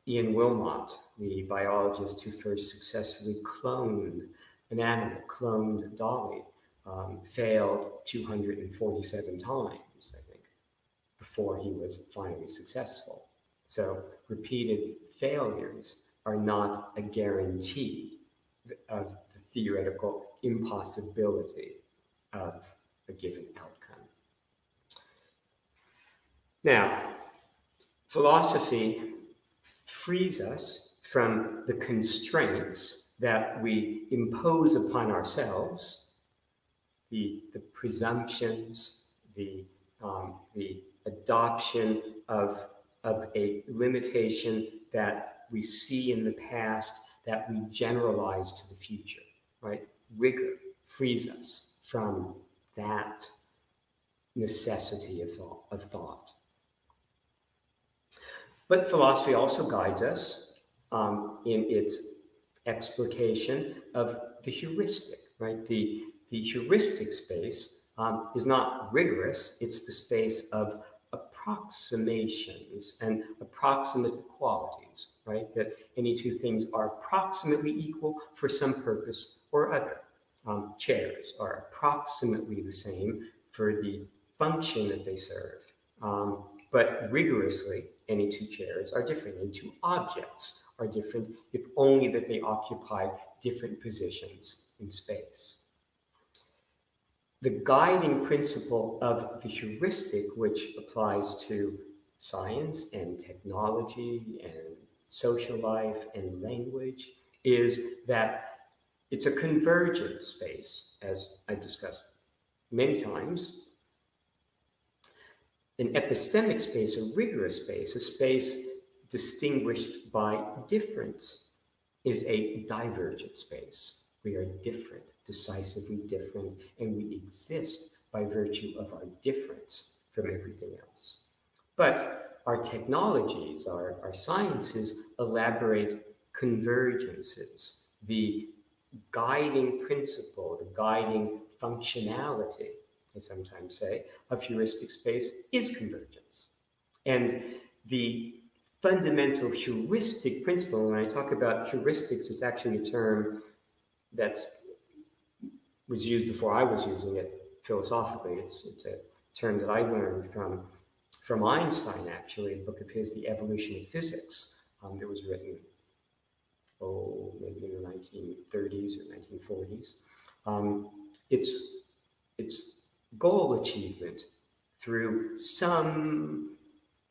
Speaker 2: Ian Wilmot, the biologist who first successfully cloned an animal, cloned Dolly, failed 247 times, I think, before he was finally successful. So repeated failures are not a guarantee of the theoretical impossibility of a given outcome. Now, philosophy frees us from the constraints that we impose upon ourselves, the presumptions, the adoption of a limitation that we see in the past that we generalize to the future, right? Rigor frees us from that necessity of thought. But philosophy also guides us in its explication of the heuristic, right? The heuristic space is not rigorous, it's the space of approximations and approximate qualities, right? That any two things are approximately equal for some purpose or other. Chairs are approximately the same for the function that they serve, but rigorously, any two chairs are different, and two objects are different, if only that they occupy different positions in space. The guiding principle of the heuristic, which applies to science and technology and social life and language, is that it's a convergent space, as I've discussed many times. An epistemic space, a rigorous space, a space distinguished by difference, is a divergent space. We are different, decisively different, and we exist by virtue of our difference from everything else. But our technologies, our sciences elaborate convergences. The guiding principle, the guiding functionality, I sometimes say, of heuristic space is convergence. And the fundamental heuristic principle, when I talk about heuristics, it's actually a term that was used before I was using it philosophically. It's a term that I learned from Einstein, actually, a book of his, The Evolution of Physics, that was written, maybe in the 1930s or 1940s. It's goal achievement through some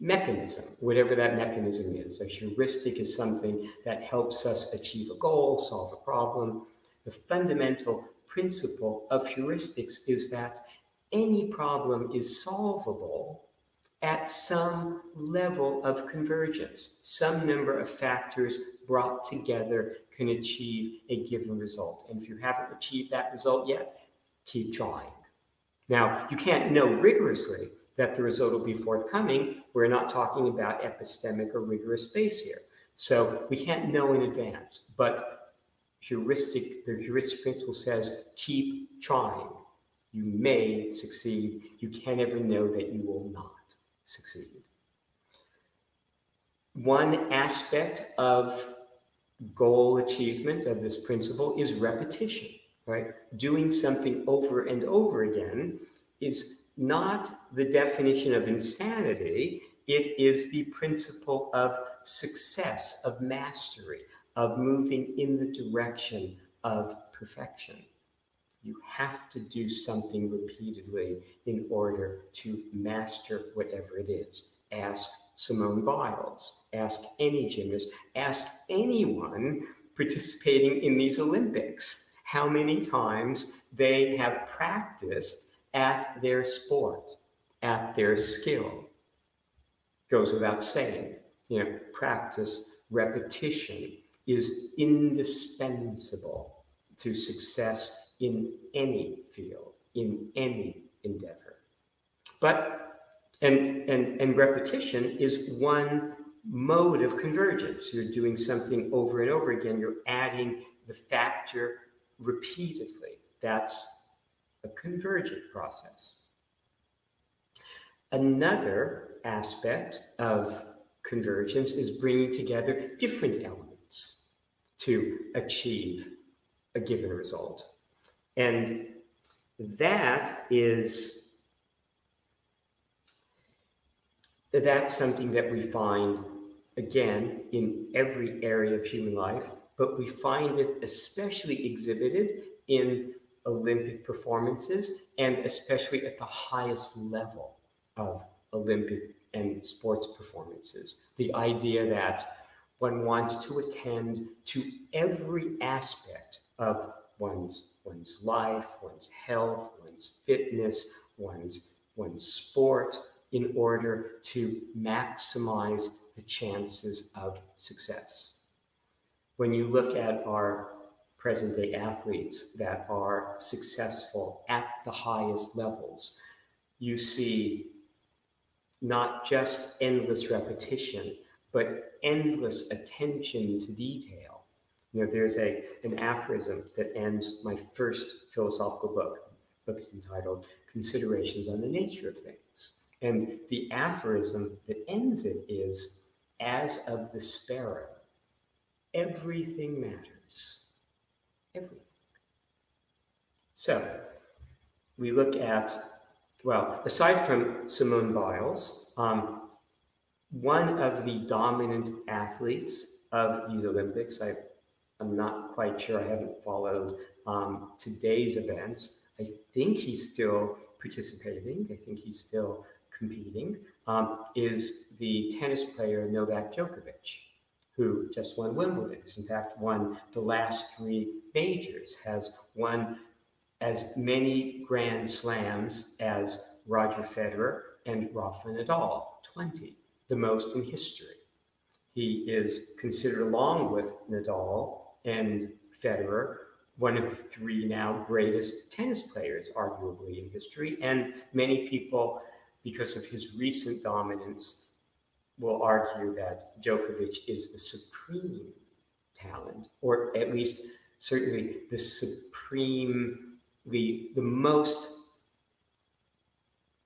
Speaker 2: mechanism, whatever that mechanism is. A heuristic is something that helps us achieve a goal, solve a problem. The fundamental principle of heuristics is that any problem is solvable at some level of convergence. Some number of factors brought together can achieve a given result. And if you haven't achieved that result yet, keep trying. Now, you can't know rigorously that the result will be forthcoming. We're not talking about epistemic or rigorous space here. So we can't know in advance, but the heuristic principle says, keep trying. You may succeed. You can't ever know that you will not succeed. One aspect of goal achievement of this principle is repetition, right? Doing something over and over again is not the definition of insanity. It is the principle of success, of mastery, of moving in the direction of perfection. You have to do something repeatedly in order to master whatever it is. Ask Simone Biles, ask any gymnast, ask anyone participating in these Olympics how many times they have practiced at their sport, at their skill. Goes without saying, practice, repetition is indispensable to success in any field, in any endeavor. And repetition is one mode of convergence. You're doing something over and over again. You're adding the factor repeatedly. That's a convergent process. Another aspect of convergence is bringing together different elements to achieve a given result. And that's something that we find, again, in every area of human life, but we find it especially exhibited in Olympic performances, and especially at the highest level of Olympic and sports performances. The idea that one wants to attend to every aspect of one's life, one's health, one's fitness, one's sport, in order to maximize the chances of success. When you look at our present-day athletes that are successful at the highest levels, you see not just endless repetition, but endless attention to detail. There's an aphorism that ends my first philosophical book. The book is entitled Considerations on the Nature of Things. And the aphorism that ends it is, as of the sparrow, everything matters. Everything. So, we look at, well, aside from Simone Biles, one of the dominant athletes of these Olympics, I'm not quite sure, I haven't followed today's events. I think he's still participating. I think he's still competing, is the tennis player Novak Djokovic, who just won Wimbledon. In fact, won the last 3 majors, has won as many Grand Slams as Roger Federer and Rafa Nadal, 20, the most in history. He is considered, along with Nadal and Federer, one of the 3 now greatest tennis players, arguably, in history. And many people, because of his recent dominance, will argue that Djokovic is the supreme talent, or at least certainly the most,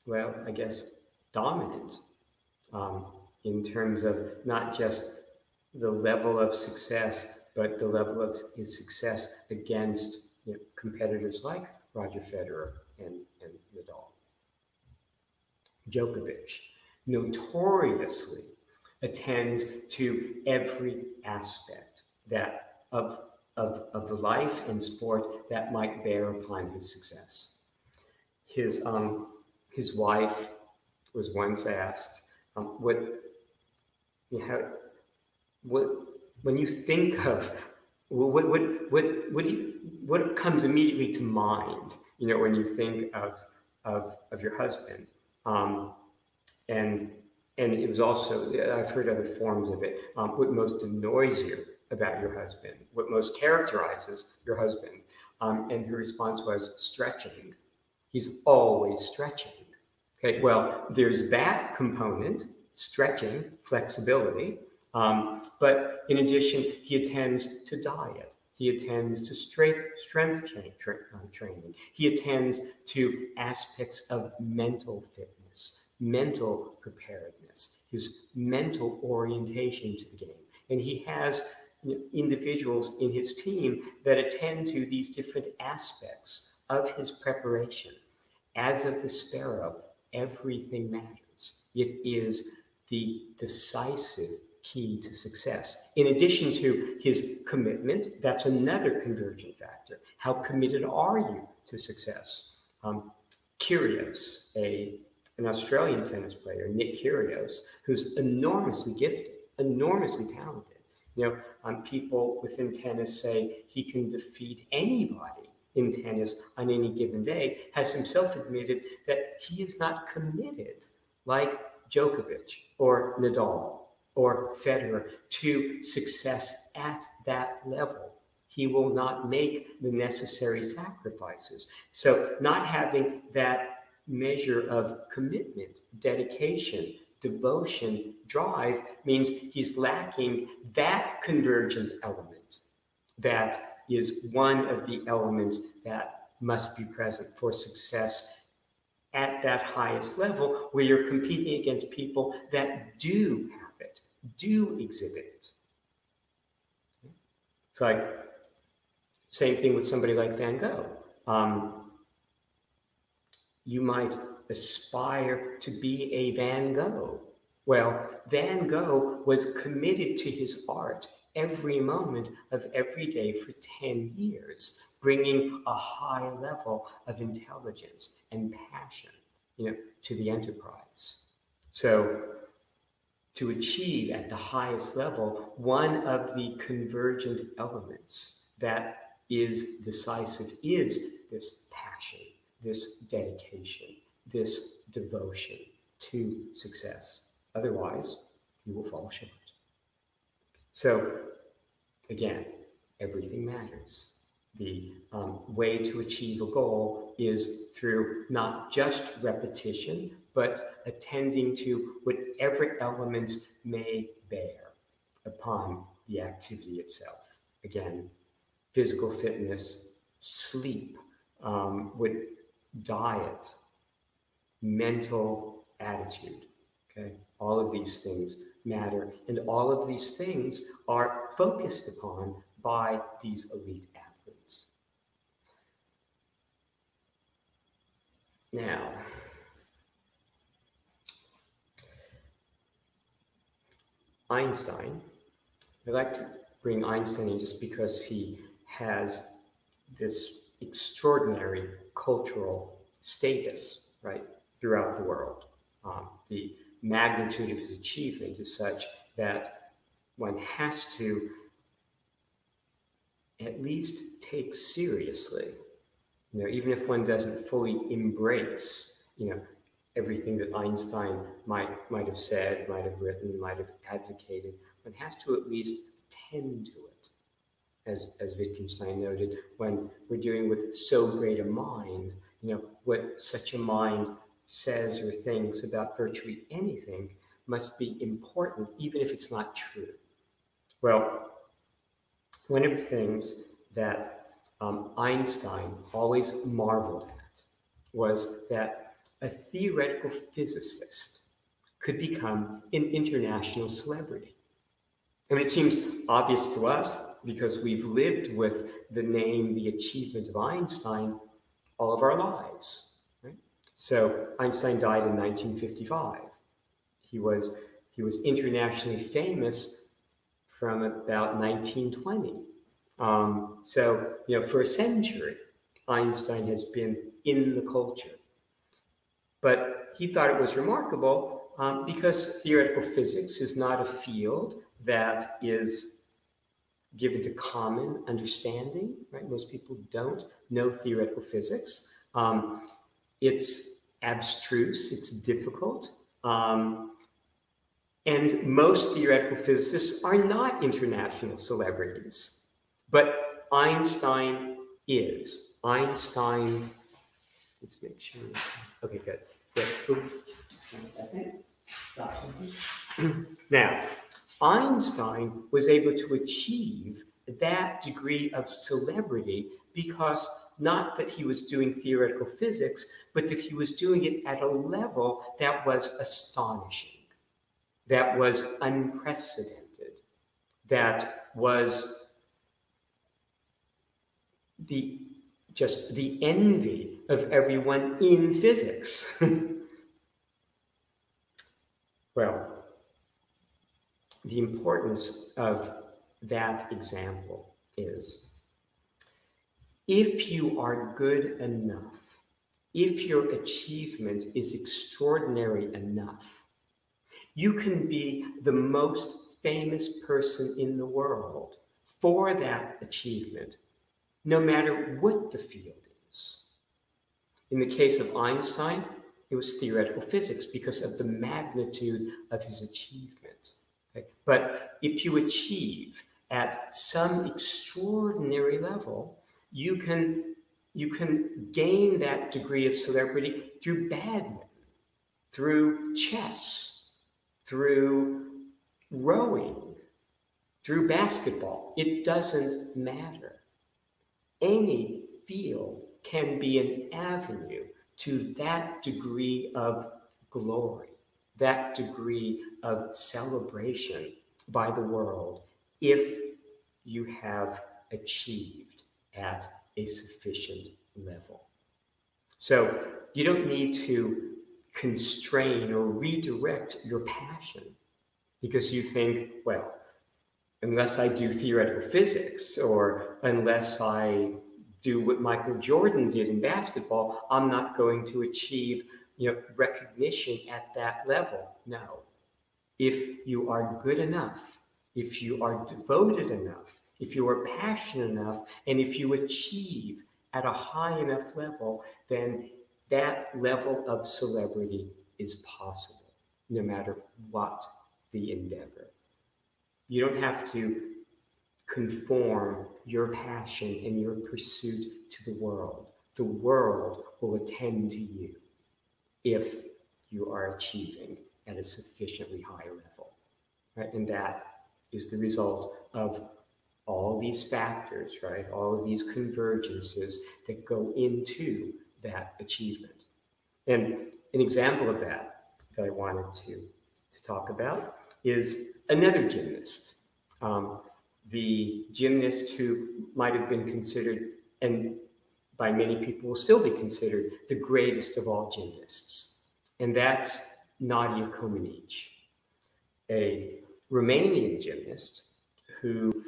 Speaker 2: well, I guess, dominant in terms of not just the level of success, but the level of his success against competitors like Roger Federer and Nadal. Djokovic notoriously attends to every aspect of the life and sport that might bear upon his success. His wife was once asked, when you think of what comes immediately to mind, when you think of your husband. And it was also, I've heard other forms of it, what most annoys you about your husband, what most characterizes your husband. And her response was stretching. He's always stretching. Okay, well, there's that component, stretching, flexibility. But in addition, he attends to diet. He attends to strength training. He attends to aspects of mental fitness, mental preparedness, his mental orientation to the game. And he has individuals in his team that attend to these different aspects of his preparation. As of the sparrow, everything matters. It is the decisive key to success. In addition to his commitment, that's another convergent factor. How committed are you to success? Kyrgios, an Australian tennis player, Nick Kyrgios, who's enormously gifted, enormously talented. People within tennis say he can defeat anybody in tennis on any given day, has himself admitted that he is not committed like Djokovic or Nadal or Federer to success at that level. He will not make the necessary sacrifices. So not having that measure of commitment, dedication, devotion, drive means he's lacking that convergent element that is one of the elements that must be present for success at that highest level, where you're competing against people that do have it, do exhibit it. It's like, same thing with somebody like Van Gogh. You might aspire to be a Van Gogh. Well, Van Gogh was committed to his art every moment of every day for 10 years, bringing a high level of intelligence and passion, to the enterprise. So to achieve at the highest level, one of the convergent elements that is decisive is this passion, this dedication, this devotion to success. Otherwise, you will fall short. So, again, everything matters. The way to achieve a goal is through not just repetition, but attending to whatever elements may bear upon the activity itself. Again, physical fitness, sleep, diet, mental attitude. Okay, all of these things matter, and all of these things are focused upon by these elite athletes. Now, Einstein, I like to bring Einstein in just because he has this extraordinary cultural status, right, throughout the world. The magnitude of his achievement is such that one has to at least take seriously, even if one doesn't fully embrace, everything that Einstein might have said, might have written, might have advocated, one has to at least tend to it. As Wittgenstein noted, when we're dealing with so great a mind, what such a mind says or thinks about virtually anything must be important, even if it's not true. Well, one of the things that Einstein always marveled at was that a theoretical physicist could become an international celebrity. I mean, it seems obvious to us because we've lived with the name, the achievement of Einstein all of our lives. Right? So Einstein died in 1955. He was internationally famous from about 1920. For a century, Einstein has been in the culture. But he thought it was remarkable because theoretical physics is not a field that is given to common understanding, right? Most people don't know theoretical physics. It's abstruse, it's difficult. And most theoretical physicists are not international celebrities. But Einstein is. Einstein, let's make sure. Okay, good. Now, Einstein was able to achieve that degree of celebrity because not that he was doing theoretical physics, but that he was doing it at a level that was astonishing, that was unprecedented, that was just the envy of everyone in physics. Well, the importance of that example is, if you are good enough, if your achievement is extraordinary enough, you can be the most famous person in the world for that achievement, no matter what the field is. In the case of Einstein, it was theoretical physics because of the magnitude of his achievement. Okay? But if you achieve at some extraordinary level, you can gain that degree of celebrity through badminton, through chess, through rowing, through basketball. It doesn't matter. Any field can be an avenue to that degree of glory, that degree of celebration by the world, if you have achieved at a sufficient level. So you don't need to constrain or redirect your passion because you think, well, unless I do theoretical physics or unless I do what Michael Jordan did in basketball, I'm not going to achieve, recognition at that level. No. If you are good enough, if you are devoted enough, if you are passionate enough, and if you achieve at a high enough level, then that level of celebrity is possible, no matter what the endeavor. You don't have to conform your passion and your pursuit to the world. The world will attend to you if you are achieving at a sufficiently high level, right? And that is the result of all these factors, right? All of these convergences that go into that achievement. And an example of that I wanted to talk about is another gymnast. The gymnast who might have been considered, and by many people will still be considered, the greatest of all gymnasts. And that's Nadia Comaneci, a Romanian gymnast who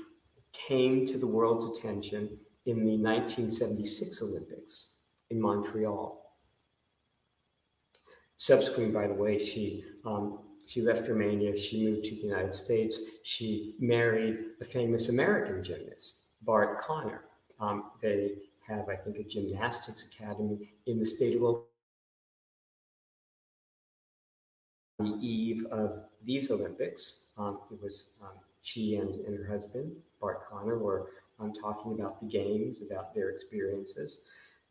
Speaker 2: came to the world's attention in the 1976 Olympics in Montreal. Subsequently, by the way, she left Romania, she moved to the United States, she married a famous American gymnast, Bart Conner. They have, I think, a gymnastics academy in the state of Oklahoma. The eve of these Olympics, it was she and her husband, Bart Conner, were talking about the games, about their experiences.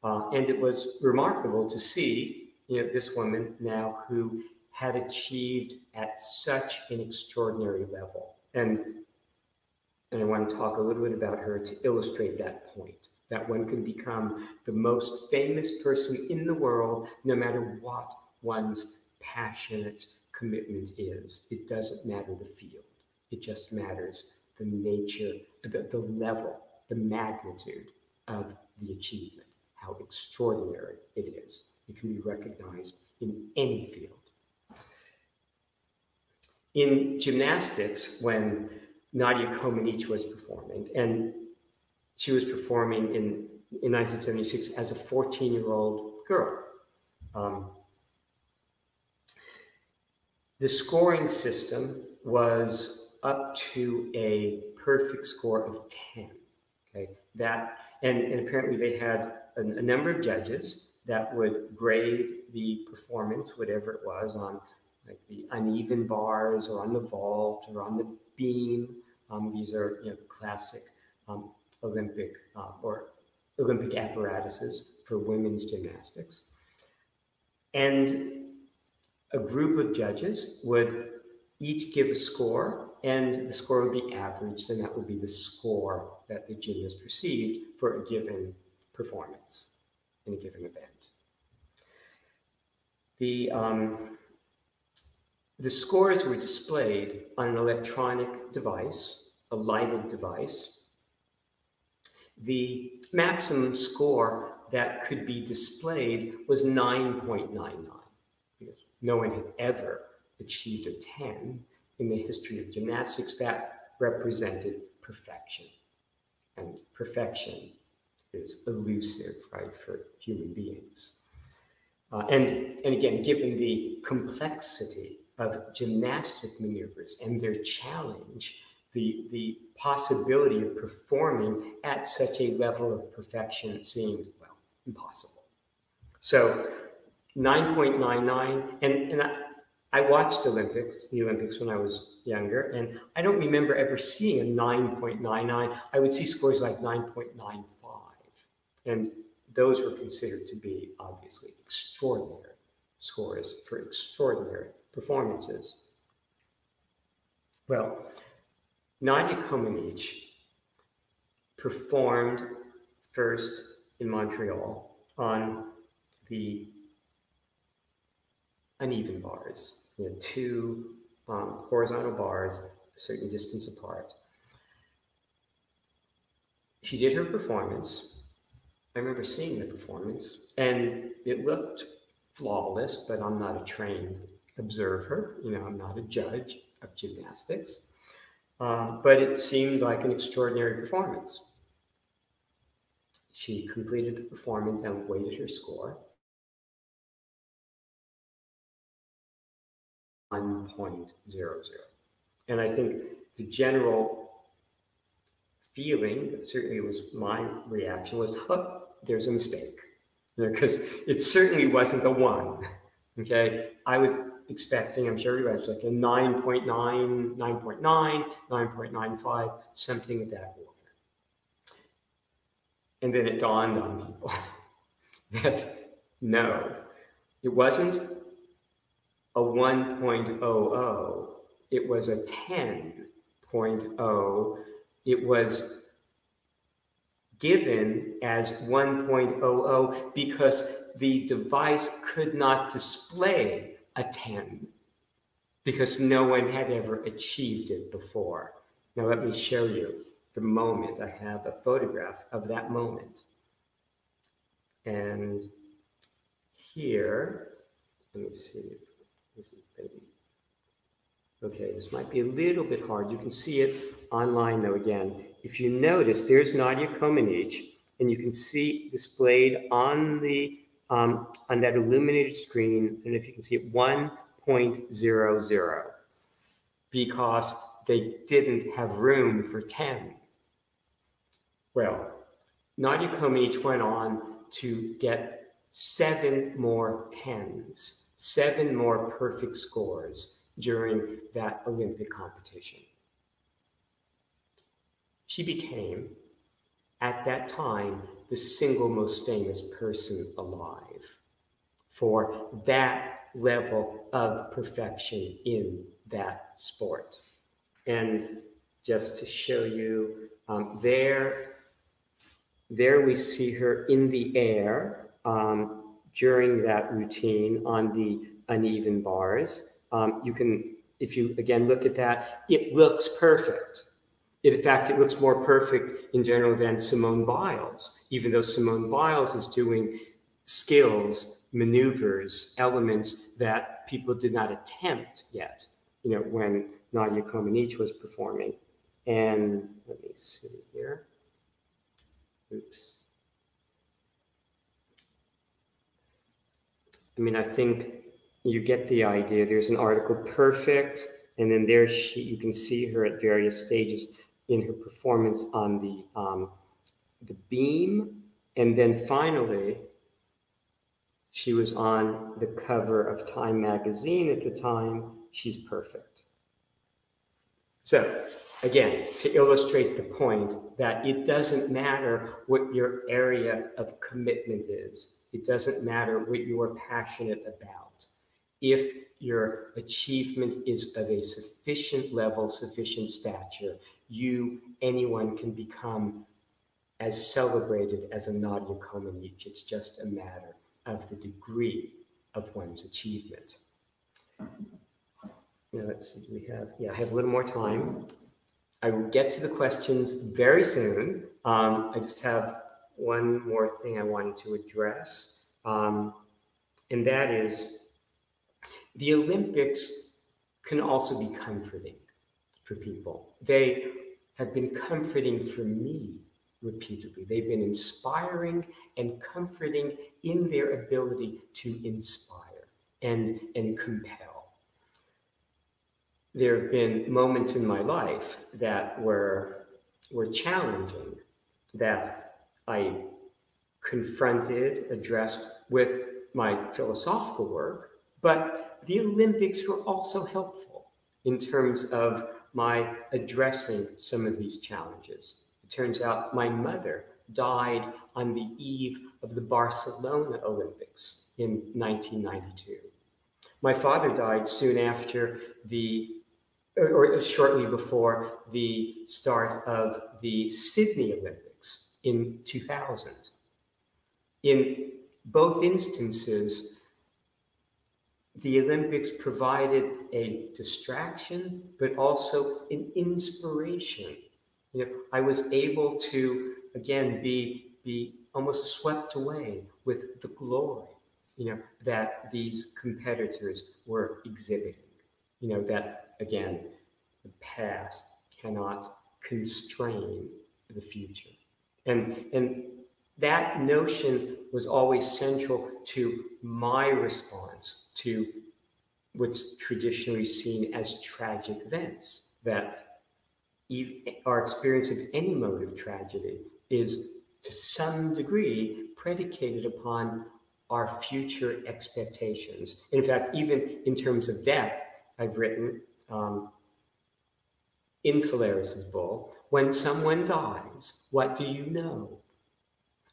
Speaker 2: And it was remarkable to see this woman now who had achieved at such an extraordinary level. And I want to talk a little bit about her to illustrate that point, that one can become the most famous person in the world, no matter what one's passionate commitment is. It doesn't matter the field. It just matters the nature, the level, the magnitude of the achievement, how extraordinary it is. It can be recognized in any field. In gymnastics, when Nadia Comaneci was performing, and she was performing in 1976 as a 14-year-old girl, the scoring system was up to a perfect score of 10. Okay, and apparently they had a number of judges that would grade the performance, whatever it was, on like the uneven bars or on the vault or on the beam. These are the classic Olympic apparatuses for women's gymnastics. And a group of judges would each give a score and the score would be averaged, and that would be the score that the gymnast received for a given performance in a given event. The scores were displayed on an electronic device, a lighted device. The maximum score that could be displayed was 9.99, because no one had ever achieved a 10 in the history of gymnastics. That represented perfection. And perfection is elusive, right, for human beings. And again, given the complexity of gymnastic maneuvers and their challenge, the possibility of performing at such a level of perfection seemed, well, impossible. So 9.99, and I watched the Olympics when I was younger, and I don't remember ever seeing a 9.99. I would see scores like 9.95, and those were considered to be obviously extraordinary scores for extraordinary performances. Well, Nadia Comaneci performed first in Montreal on the uneven bars, two horizontal bars a certain distance apart. She did her performance. I remember seeing the performance, and it looked flawless, but I'm not a trained observer. I'm not a judge of gymnastics. But it seemed like an extraordinary performance. She completed the performance and weighted her score. 1.00. And I think the general feeling, certainly it was my reaction, was, oh, there's a mistake. Because it certainly wasn't a 1. Okay, I was expecting, I'm sure everybody was like a 9.9, 9.9, 9.95, something of that order. And then it dawned on people that no, it wasn't a 1.00, it was a 10.0. It was given as 1.00 because the device could not display a 10 because no one had ever achieved it before. Now let me show you the moment. I have a photograph of that moment. And here, let me see if this is maybe, okay, this might be a little bit hard. You can see it online though again. If you notice, there's Nadia Comaneci, and you can see displayed on the on that illuminated screen, and if you can see it, 1.00, because they didn't have room for 10. Well, Nadia Comaneci went on to get 7 more 10s, 7 more perfect scores during that Olympic competition. She became, at that time, the single most famous person alive for that level of perfection in that sport. And just to show you, there we see her in the air during that routine on the uneven bars. You can, if you again look at that, it looks perfect. In fact, it looks more perfect in general than Simone Biles, even though Simone Biles is doing skills, maneuvers, elements that people did not attempt yet, when Nadia Comaneci was performing. And let me see here. Oops. I think you get the idea. There's an article, perfect, and then there you can see her at various stages in her performance on the beam, and then finally, she was on the cover of Time magazine at the time. She's perfect. So, again, to illustrate the point that it doesn't matter what your area of commitment is. It doesn't matter what you are passionate about. if your achievement is of a sufficient level, sufficient stature, anyone can become as celebrated as a Nadia Comaneci. It's just a matter of the degree of one's achievement. Now, let's see, I have a little more time. I will get to the questions very soon. I just have one more thing I wanted to address, and that is the Olympics can also be comforting for people. They have been comforting for me repeatedly. They've been inspiring and comforting in their ability to inspire and compel. There have been moments in my life that were challenging, that I confronted, addressed with my philosophical work, but the Olympics were also helpful in terms of my addressing some of these challenges. It turns out my mother died on the eve of the Barcelona Olympics in 1992. My father died soon after or shortly before the start of the Sydney Olympics in 2000. In both instances, the Olympics provided a distraction, but also an inspiration. I was able to, again, be almost swept away with the glory, that these competitors were exhibiting. That, again, the past cannot constrain the future. And that notion was always central to my response to what's traditionally seen as tragic events, that our experience of any mode of tragedy is to some degree predicated upon our future expectations. In fact, even in terms of death, I've written in Phalaris's Bull, when someone dies, what do you know?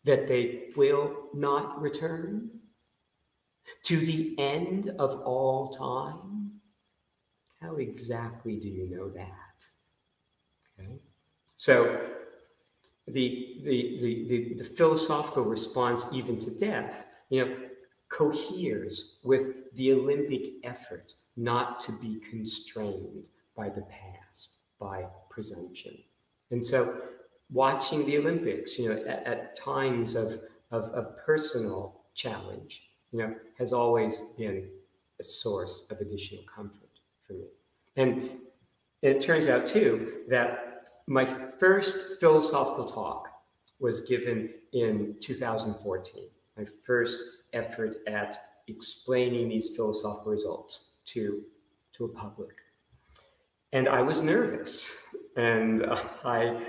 Speaker 2: That they will not return to the end of all time? How exactly do you know that? Okay. So the philosophical response even to death, coheres with the Olympic effort not to be constrained by the past, by presumption. And so watching the Olympics, at times of personal challenge, has always been a source of additional comfort for me. And it turns out, too, that my first philosophical talk was given in 2014, my first effort at explaining these philosophical results to a public. And I was nervous, and I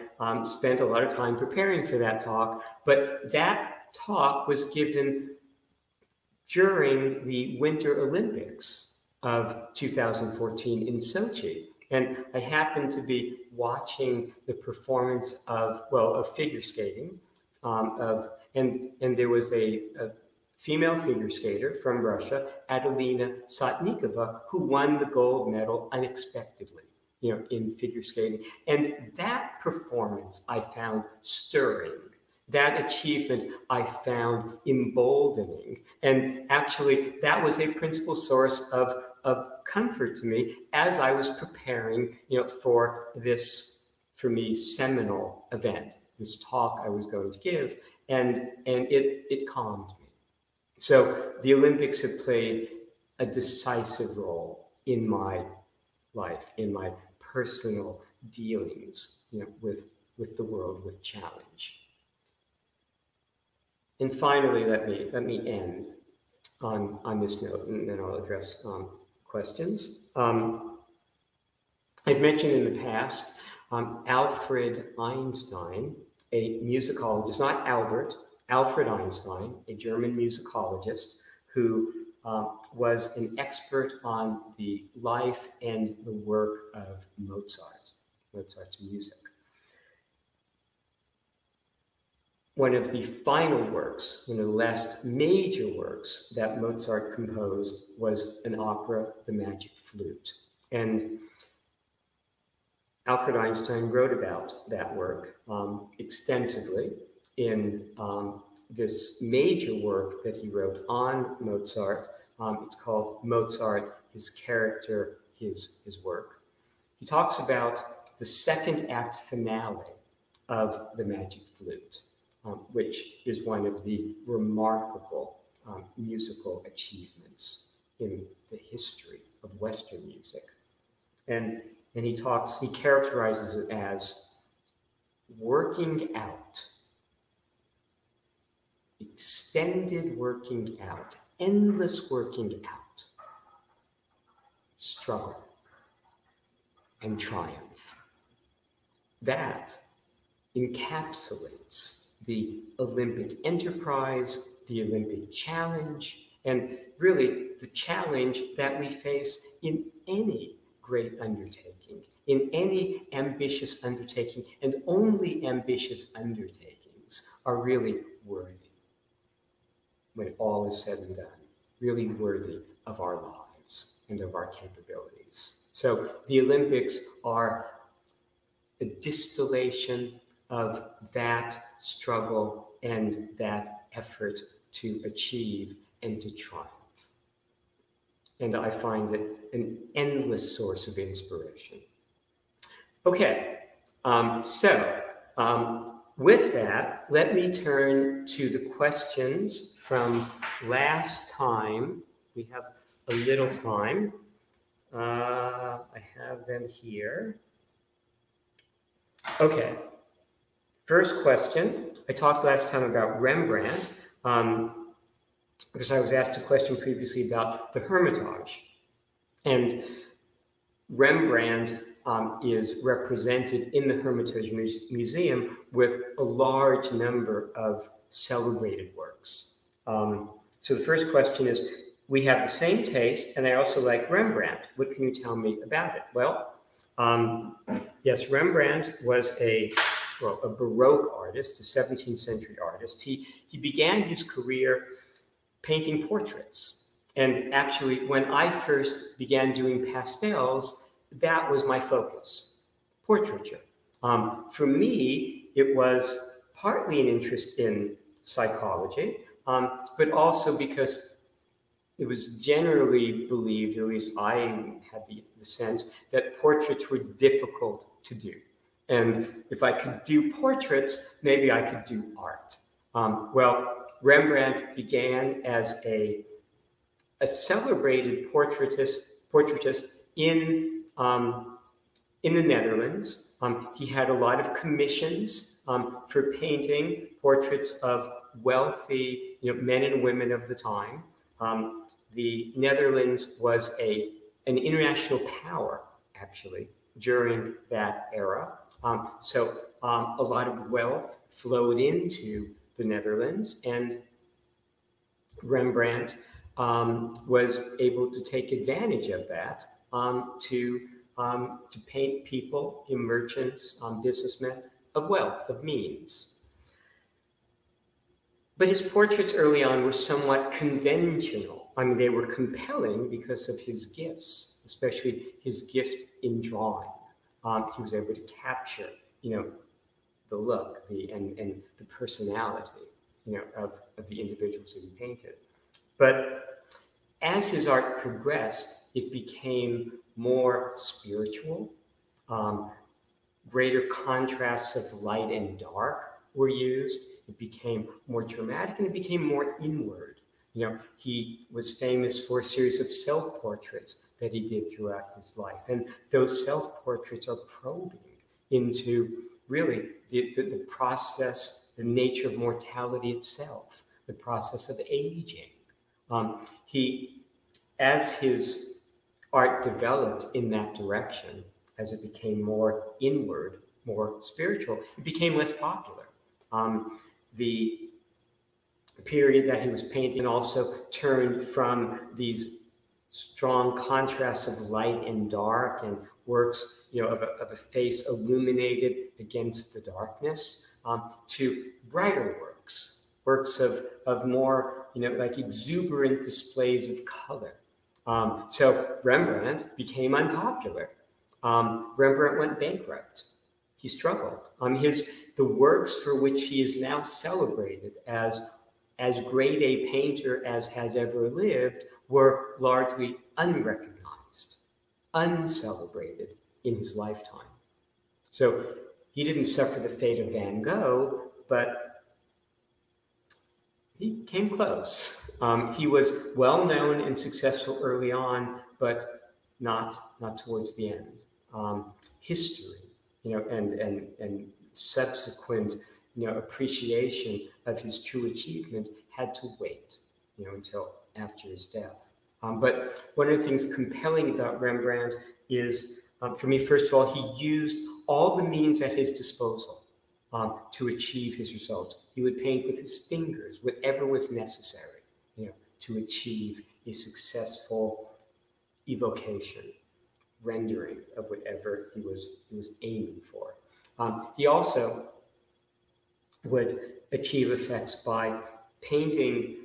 Speaker 2: spent a lot of time preparing for that talk, but that talk was given during the Winter Olympics of 2014 in Sochi. And I happened to be watching the performance of figure skating, and there was a female figure skater from Russia, Adelina Sotnikova, who won the gold medal unexpectedly, in figure skating. And that performance I found stirring. That achievement I found emboldening. And actually, that was a principal source of comfort to me as I was preparing, for this, for me, seminal event, this talk I was going to give, and it calmed me. So the Olympics have played a decisive role in my life, in my personal dealings, with the world, with challenge. And finally, let me end on this note, and then I'll address questions. I've mentioned in the past Alfred Einstein, a musicologist, not Albert, Alfred Einstein, a German musicologist who was an expert on the life and the work of Mozart's music. one of the final works, one of the last major works that Mozart composed was an opera, The Magic Flute. And Alfred Einstein wrote about that work extensively in this major work that he wrote on Mozart. It's called Mozart, His Character, His Work. He talks about the second act finale of The Magic Flute, which is one of the remarkable musical achievements in the history of Western music. And he characterizes it as working out, extended working out, endless working out, struggle, and triumph. That encapsulates the Olympic enterprise, the Olympic challenge, and really the challenge that we face in any great undertaking, in any ambitious undertaking, and only ambitious undertakings are really worthy, when all is said and done, really worthy of our lives and of our capabilities. So the Olympics are a distillation of that struggle and that effort to achieve and to triumph. And I find it an endless source of inspiration. Okay, with that, let me turn to the questions from last time. We have a little time. I have them here. Okay, first question. I talked last time about Rembrandt, because I was asked a question previously about the Hermitage. And Rembrandt is represented in the Hermitage Museum with a large number of celebrated works. So the first question is, we have the same taste, and I also like Rembrandt. What can you tell me about it? Well, yes, Rembrandt was a Baroque artist, a 17th century artist. He began his career painting portraits. And actually, when I first began doing pastels, that was my focus, portraiture. For me, it was partly an interest in psychology, but also because it was generally believed, or at least I had the sense, that portraits were difficult to do. And if I could do portraits, maybe I could do art. Well, Rembrandt began as a celebrated portraitist in the Netherlands. He had a lot of commissions for painting portraits of wealthy, men and women of the time. The Netherlands was an international power, actually, during that era. So a lot of wealth flowed into the Netherlands, and Rembrandt was able to take advantage of that to paint people, merchants, businessmen of wealth, of means. But his portraits early on were somewhat conventional. I mean, they were compelling because of his gifts, especially his gift in drawing. He was able to capture, the look, and the personality, of the individuals that he painted. But as his art progressed, it became more spiritual. Greater contrasts of light and dark were used. It became more dramatic, and it became more inward. He was famous for a series of self-portraits that he did throughout his life. And those self-portraits are probing into really the process, the nature of mortality itself, the process of aging. As his art developed in that direction, as it became more inward, more spiritual, it became less popular. The period that he was painting also turned from these strong contrasts of light and dark, and works, of a face illuminated against the darkness, to brighter works of more, like exuberant displays of color. So Rembrandt became unpopular. Rembrandt went bankrupt. He struggled. The works for which he is now celebrated as great a painter as has ever lived were largely unrecognized, uncelebrated in his lifetime. So he didn't suffer the fate of Van Gogh, but he came close. He was well known and successful early on, but not towards the end. History, and subsequent, appreciation of his true achievement had to wait, until after his death. But one of the things compelling about Rembrandt is, for me, first of all, he used all the means at his disposal to achieve his results. He would paint with his fingers, whatever was necessary, to achieve a successful evocation, rendering of whatever he was aiming for. He also would achieve effects by painting,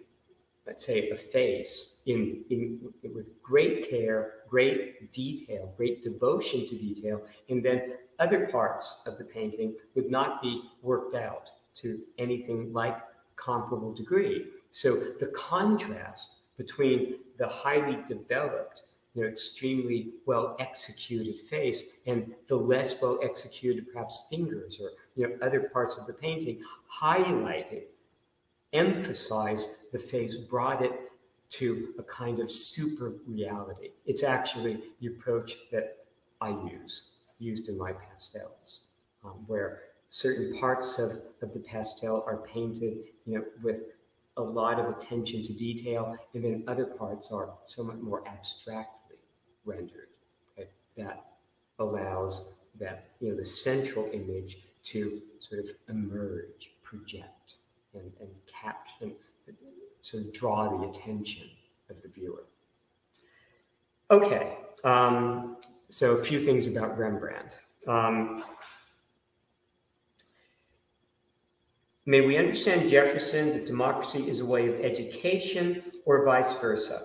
Speaker 2: let's say, a face with great care, great detail, great devotion to detail, and then other parts of the painting would not be worked out to anything like comparable degree. So the contrast between the highly developed, extremely well-executed face and the less well-executed, perhaps fingers or, other parts of the painting, highlighted, emphasized the face, brought it to a kind of super reality. It's actually the approach that I used in my pastels, where certain parts of the pastel are painted, with a lot of attention to detail, and then other parts are somewhat more abstractly rendered. Okay? That allows that, the central image to sort of emerge, project, and capture, and sort of draw the attention of the viewer. Okay, so a few things about Rembrandt. May we understand Jefferson that democracy is a way of education, or vice versa?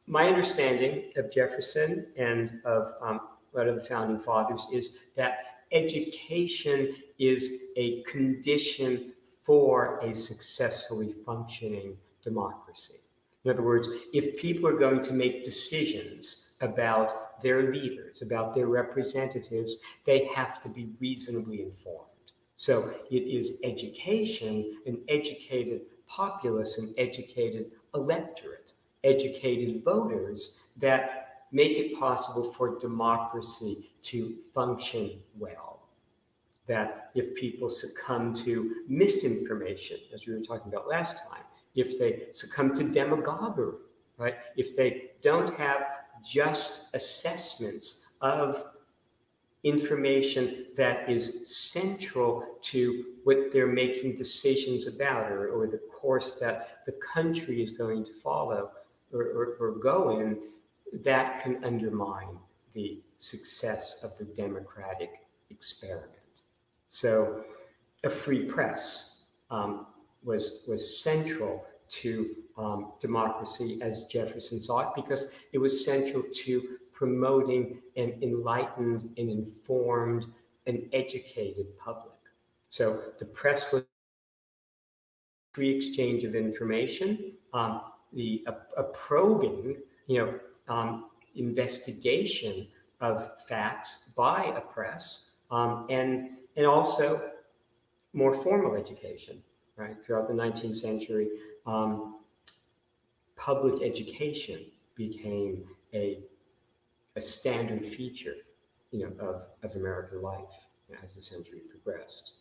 Speaker 2: My understanding of Jefferson and of a lot of the founding fathers is that education is a condition for a successfully functioning democracy. In other words, if people are going to make decisions about their leaders, about their representatives, they have to be reasonably informed. So it is education, an educated populace, an educated electorate, educated voters that make it possible for democracy to function well. That if people succumb to misinformation, as we were talking about last time, if they succumb to demagoguery, right? If they don't have just assessments of information that is central to what they're making decisions about, or the course that the country is going to follow or go in, that can undermine the success of the democratic experiment. So a free press was central to democracy as Jefferson saw it, because it was central to promoting an enlightened and informed and educated public. So the press was free exchange of information, a probing, investigation of facts by a press, and also more formal education, right? Throughout the 19th century, public education became a standard feature, of American life as the century progressed.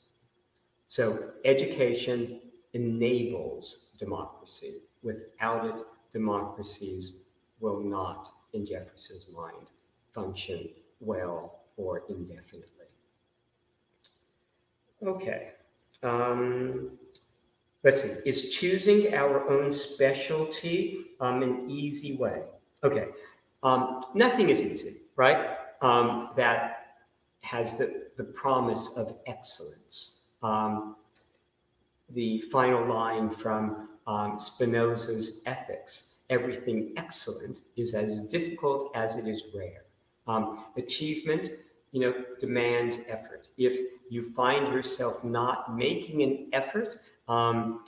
Speaker 2: So education enables democracy. Without it, democracies will not, in Jefferson's mind, function well or indefinitely. Okay. Let's see. Is choosing our own specialty an easy way? Okay. Nothing is easy, right? That has the promise of excellence. The final line from Spinoza's Ethics, everything excellent is as difficult as it is rare. Achievement, demands effort. If you find yourself not making an effort,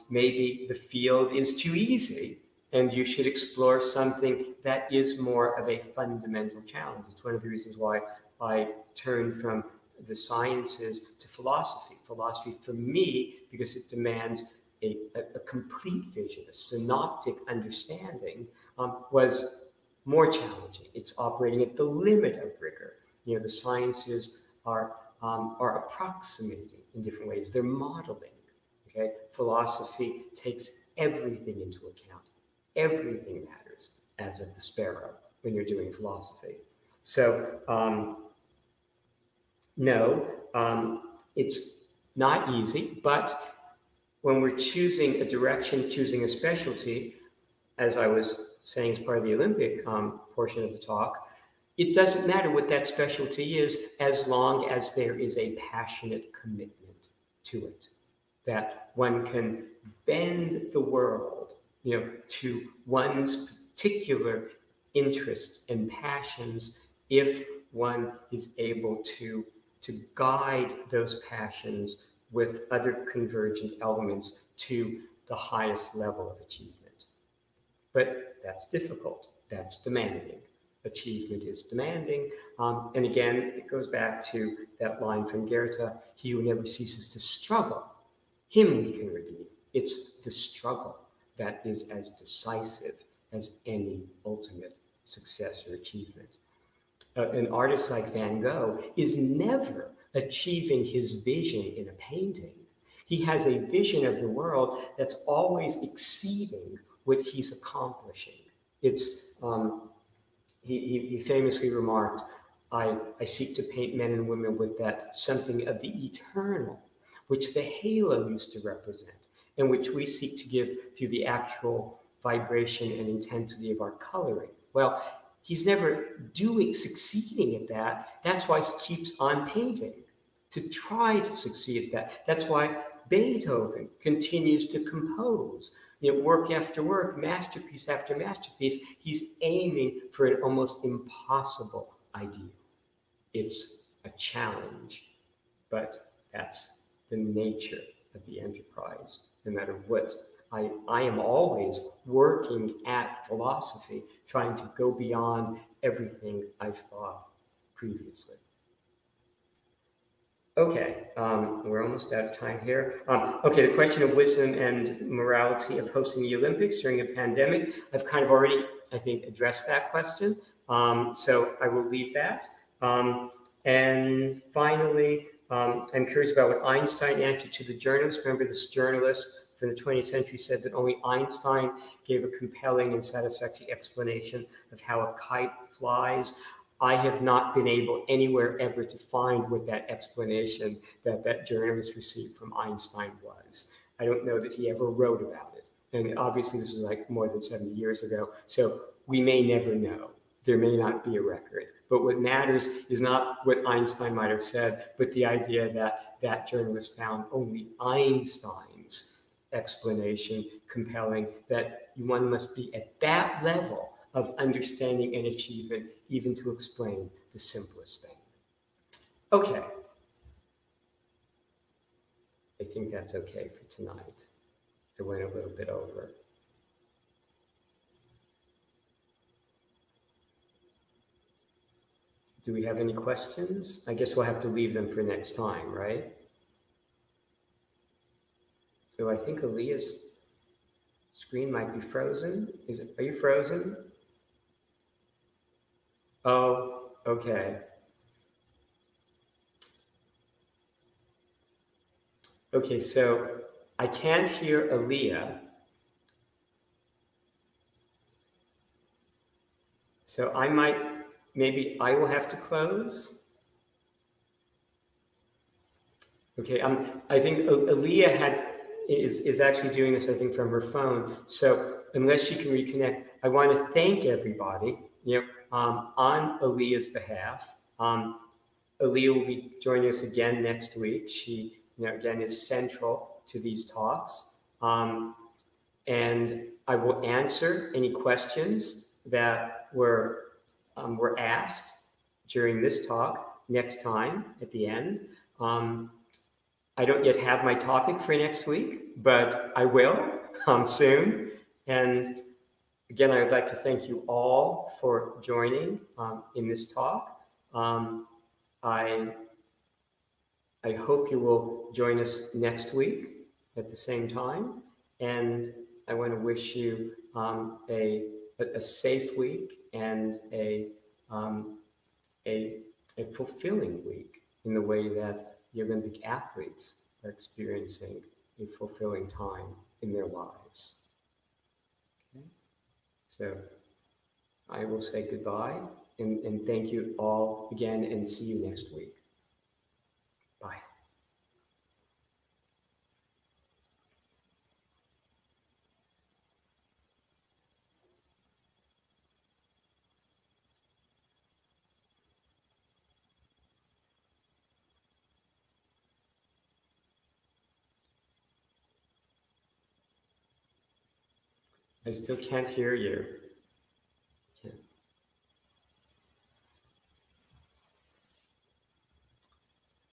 Speaker 2: maybe the field is too easy, and you should explore something that is more of a fundamental challenge. It's one of the reasons why I turned from the sciences to philosophy. Philosophy, for me, because it demands a complete vision, a synoptic understanding, was more challenging. It's operating at the limit of rigor. The sciences are approximating in different ways. They're modeling. Okay, philosophy takes everything into account. Everything matters, as of the sparrow, when you're doing philosophy. So, no, it's not easy, but when we're choosing a direction, choosing a specialty, as I was saying as part of the Olympic portion of the talk, it doesn't matter what that specialty is as long as there is a passionate commitment to it, that one can bend the world, to one's particular interests and passions if one is able to guide those passions with other convergent elements to the highest level of achievement. But that's difficult. That's demanding. Achievement is demanding. And again, it goes back to that line from Goethe, he who never ceases to struggle, him we can redeem. It's the struggle that is as decisive as any ultimate success or achievement. An artist like Van Gogh is never achieving his vision in a painting. He has a vision of the world that's always exceeding what he's accomplishing. It's he famously remarked, I seek to paint men and women with that something of the eternal, which the halo used to represent, and which we seek to give through the actual vibration and intensity of our coloring. Well, he's never succeeding at that. That's why he keeps on painting, to try to succeed at that. That's why Beethoven continues to compose, work after work, masterpiece after masterpiece. He's aiming for an almost impossible ideal. It's a challenge, but that's the nature of the enterprise. No matter what, I am always working at philosophy, trying to go beyond everything I've thought previously. Okay, we're almost out of time here. Okay, the question of wisdom and morality of hosting the Olympics during a pandemic, I've kind of already, I think, addressed that question. So I will leave that. And finally, I'm curious about what Einstein answered to the journalist. Remember, this journalist from the 20th century said that only Einstein gave a compelling and satisfactory explanation of how a kite flies. I have not been able anywhere ever to find what that explanation that journalist received from Einstein was. I don't know that he ever wrote about it. And obviously this was like more than 70 years ago. So we may never know. There may not be a record. But what matters is not what Einstein might have said, but the idea that that journalist found only Einstein's explanation compelling, that one must be at that level of understanding and achievement, even to explain the simplest thing. Okay. I think that's okay for tonight. I went a little bit over. Do we have any questions? I guess we'll have to leave them for next time, right? So I think Aaliyah's screen might be frozen. Are you frozen? Oh, okay. Okay, so I can't hear Aaliyah. So maybe I will have to close. Okay, I think Aaliyah is actually doing this, I think, from her phone. So unless she can reconnect, I want to thank everybody, on Aaliyah's behalf. Aaliyah will be joining us again next week. She, again, is central to these talks. And I will answer any questions that were asked during this talk next time at the end. I don't yet have my topic for next week, but I will soon. And again, I would like to thank you all for joining in this talk. I hope you will join us next week at the same time. And I want to wish you a safe week and a fulfilling week in the way that the Olympic athletes are experiencing a fulfilling time in their lives. Okay? So I will say goodbye and thank you all again and see you next week. Bye. I still can't hear you.